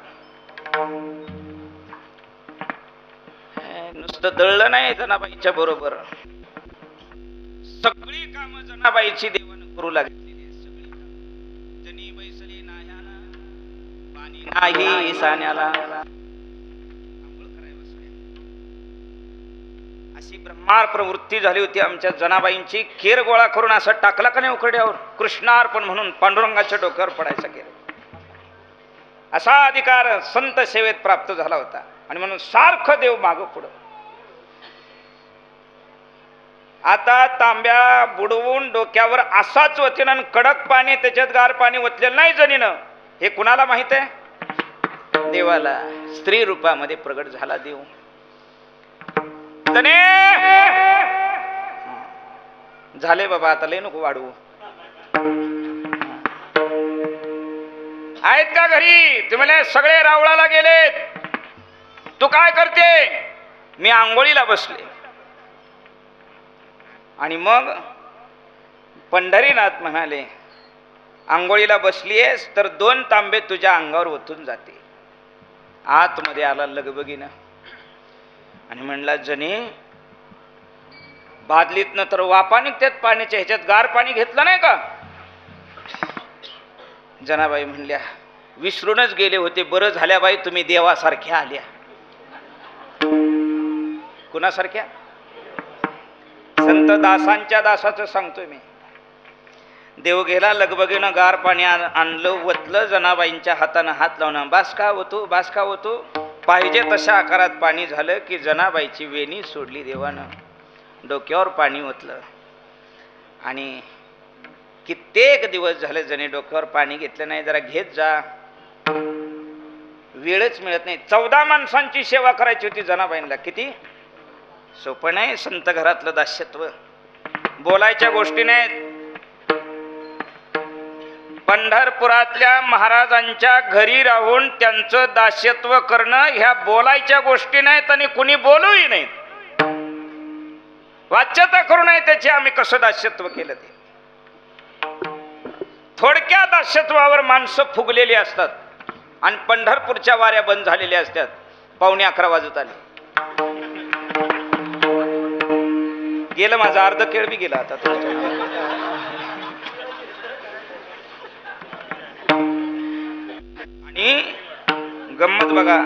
नुसतं दळलं नाही जनाबाईच्या बरोबर, सगळी कामं जनाबाईची देवानं करू लागली. जनी बैसली नाह्याला पाणी नाही साण्याला. अशी ब्रह्मार प्रवृत्ती झाली होती आमच्या जनाबाईंची. केर गोळा करून असं टाकला का नाही उकड्यावर, कृष्णार्पण म्हणून पांडुरंगाच्या डोक्यावर पडायचा केर. असा अधिकार संत सेवेत प्राप्त झाला होता. आणि म्हणून सारखं देव मागं पुढं. आता तांब्या बुडवून डोक्यावर असाच वतीनं कडक पाणी, त्याच्यात गार पाणी ओतलेलं नाही जनीनं. हे कुणाला माहित आहे? देवाला. स्त्री रूपामध्ये प्रगट झाला देव. तने झाले बाबा, आता लय नको वाढवू. आहेत का घरी? तुम्ही सगळे रावळाला गेलेत. तू काय करते? मी आंघोळीला बसले. आणि मग पंढरीनाथ म्हणाले, आंघोळीला बसलीयस तर 2 तांबे तुझ्या अंगावर ओतून जाते. आतमध्ये आला लगबगीनं आणि म्हणला, जनी बादलीतनं तर वापा निघतात पाण्याच्या, ह्याच्यात गार पाणी घेतलं नाही का? जनाबाई म्हणल्या, विसरूनच गेले होते. बरं झाल्या बाई तुम्ही देवासारख्या आल्या. कुणासारख्या? संत दासांच्या दासाचं सांगतोय मी. देव गेला, लगबगीनं गार पाणी आणलं, वतलं जनाबाईंच्या हातानं हात लावणं. बासका होतो, बासका होतो. पाहिजे तशा आकारात पाणी झालं की जनाबाईची वेणी सोडली देवानं. डोक्यावर पाणी ओतलं आणि कित्येक दिवस झाले जणी डोक्यावर पाणी घेतलं नाही. जरा घेत जा. वेळच मिळत नाही. 14 माणसांची सेवा करायची होती जनाबाईंना. किती सोपं नाही संत घरातलं दास्यत्व. बोलायच्या गोष्टी नाहीत. पंढरपुरातल्या महाराजांच्या घरी राहून त्यांचं दास्यत्व करणं ह्या बोलायच्या गोष्टी नाहीत आणि कुणी बोलूही नाहीत. वाच्यता करू नये त्याची आम्ही कसं दास्यत्व केलं ते. थोडक्या दास्यत्वावर माणसं फुगलेली असतात आणि पंढरपूरच्या वाऱ्या बंद झालेल्या असतात. 11:15 वाजत आले. गेलं माझं अर्ध केळ बी गेला आता आणि गंमत बघा.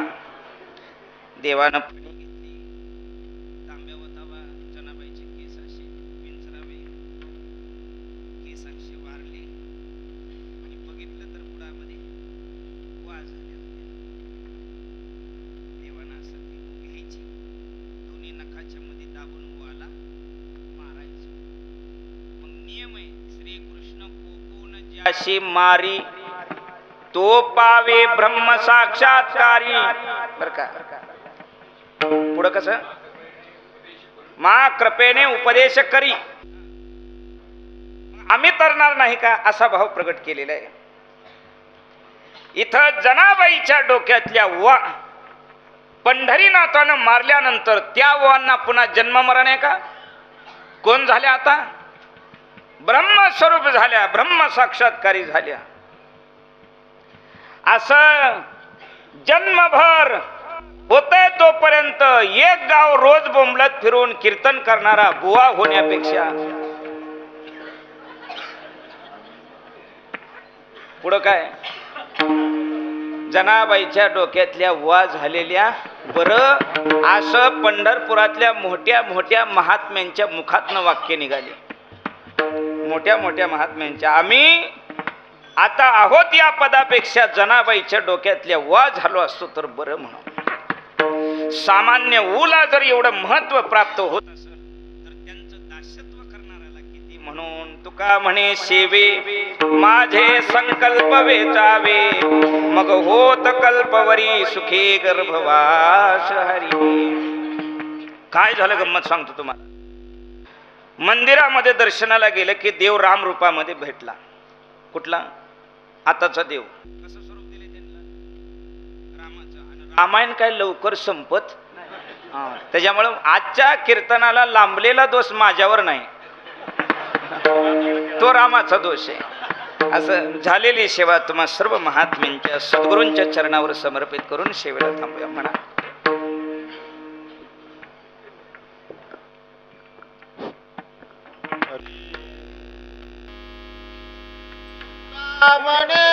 देवानं फणी घेतली, तांब्या ओतावा, जनाबाईचे केस असे विंचरावे, केस असे वारले आणि बघितलं तर बुडामध्ये वाज झाले. देवानं असं ती घ्यायची, दोन्ही नखाच्या मध्ये दाबून वाला मारायचं. मग नियम आहे, श्रीकृष्ण कोपून ज्याशी मारी तो पावे ब्रह्म साक्षात्कारी. बर का पुढं कसं मा कृपेने उपदेश करी. आम्ही तरणार नाही का असा भाव प्रगट केलेला आहे. इथं जनाबाईच्या डोक्यातल्या वा पंढरीनाथानं मारल्यानंतर त्या वांना पुन्हा जन्म मरण आहे का? कोण झाल्या आता? ब्रह्मस्वरूप झाल्या, ब्रह्म साक्षात्कारी झाल्या. असं जन्मभर होतंय तोपर्यंत एक गाव रोज बोंबलत फिरून कीर्तन करणारा बुवा होण्यापेक्षा पुढं काय जनाबाईच्या डोक्यातल्या वा झालेल्या बरं असं पंढरपुरातल्या मोठ्या मोठ्या महात्म्यांच्या मुखातनं वाक्य निघाले. मोठ्या मोठ्या महात्म्यांच्या. आम्ही आता आहोत या पदापेक्षा जनाबाईच्या डोक्यातल्या वा झालो असतो तर बरं म्हणून. सामान्य ऊला जर एवढं महत्व प्राप्त होत असेल तर त्यांचं दास्यत्व करणाऱ्याला किती. म्हणून तुका म्हणे सेवे माझे संकल्प वेचावे, मग होत कल्पवरी सुखे गर्भवास हरी. काय झालं गंमत सांगतो तुम्हाला. मंदिरामध्ये दर्शनाला गेलं की देव राम रूपामध्ये भेटला. कुठला? आताचा देव. कसं स्वरूप दिले त्यांना? रामाचं. आणि रामायण काय लवकर संपत त्याच्यामुळे आजच्या कीर्तनाला लांबलेला दोष माझ्यावर नाही, तो रामाचा दोष आहे. असं झालेली सेवा तुम्हा सर्व महात्म्यांच्या सद्गुरूंच्या चरणावर समर्पित करून सेवेला थांबूया. म्हणा म्हणे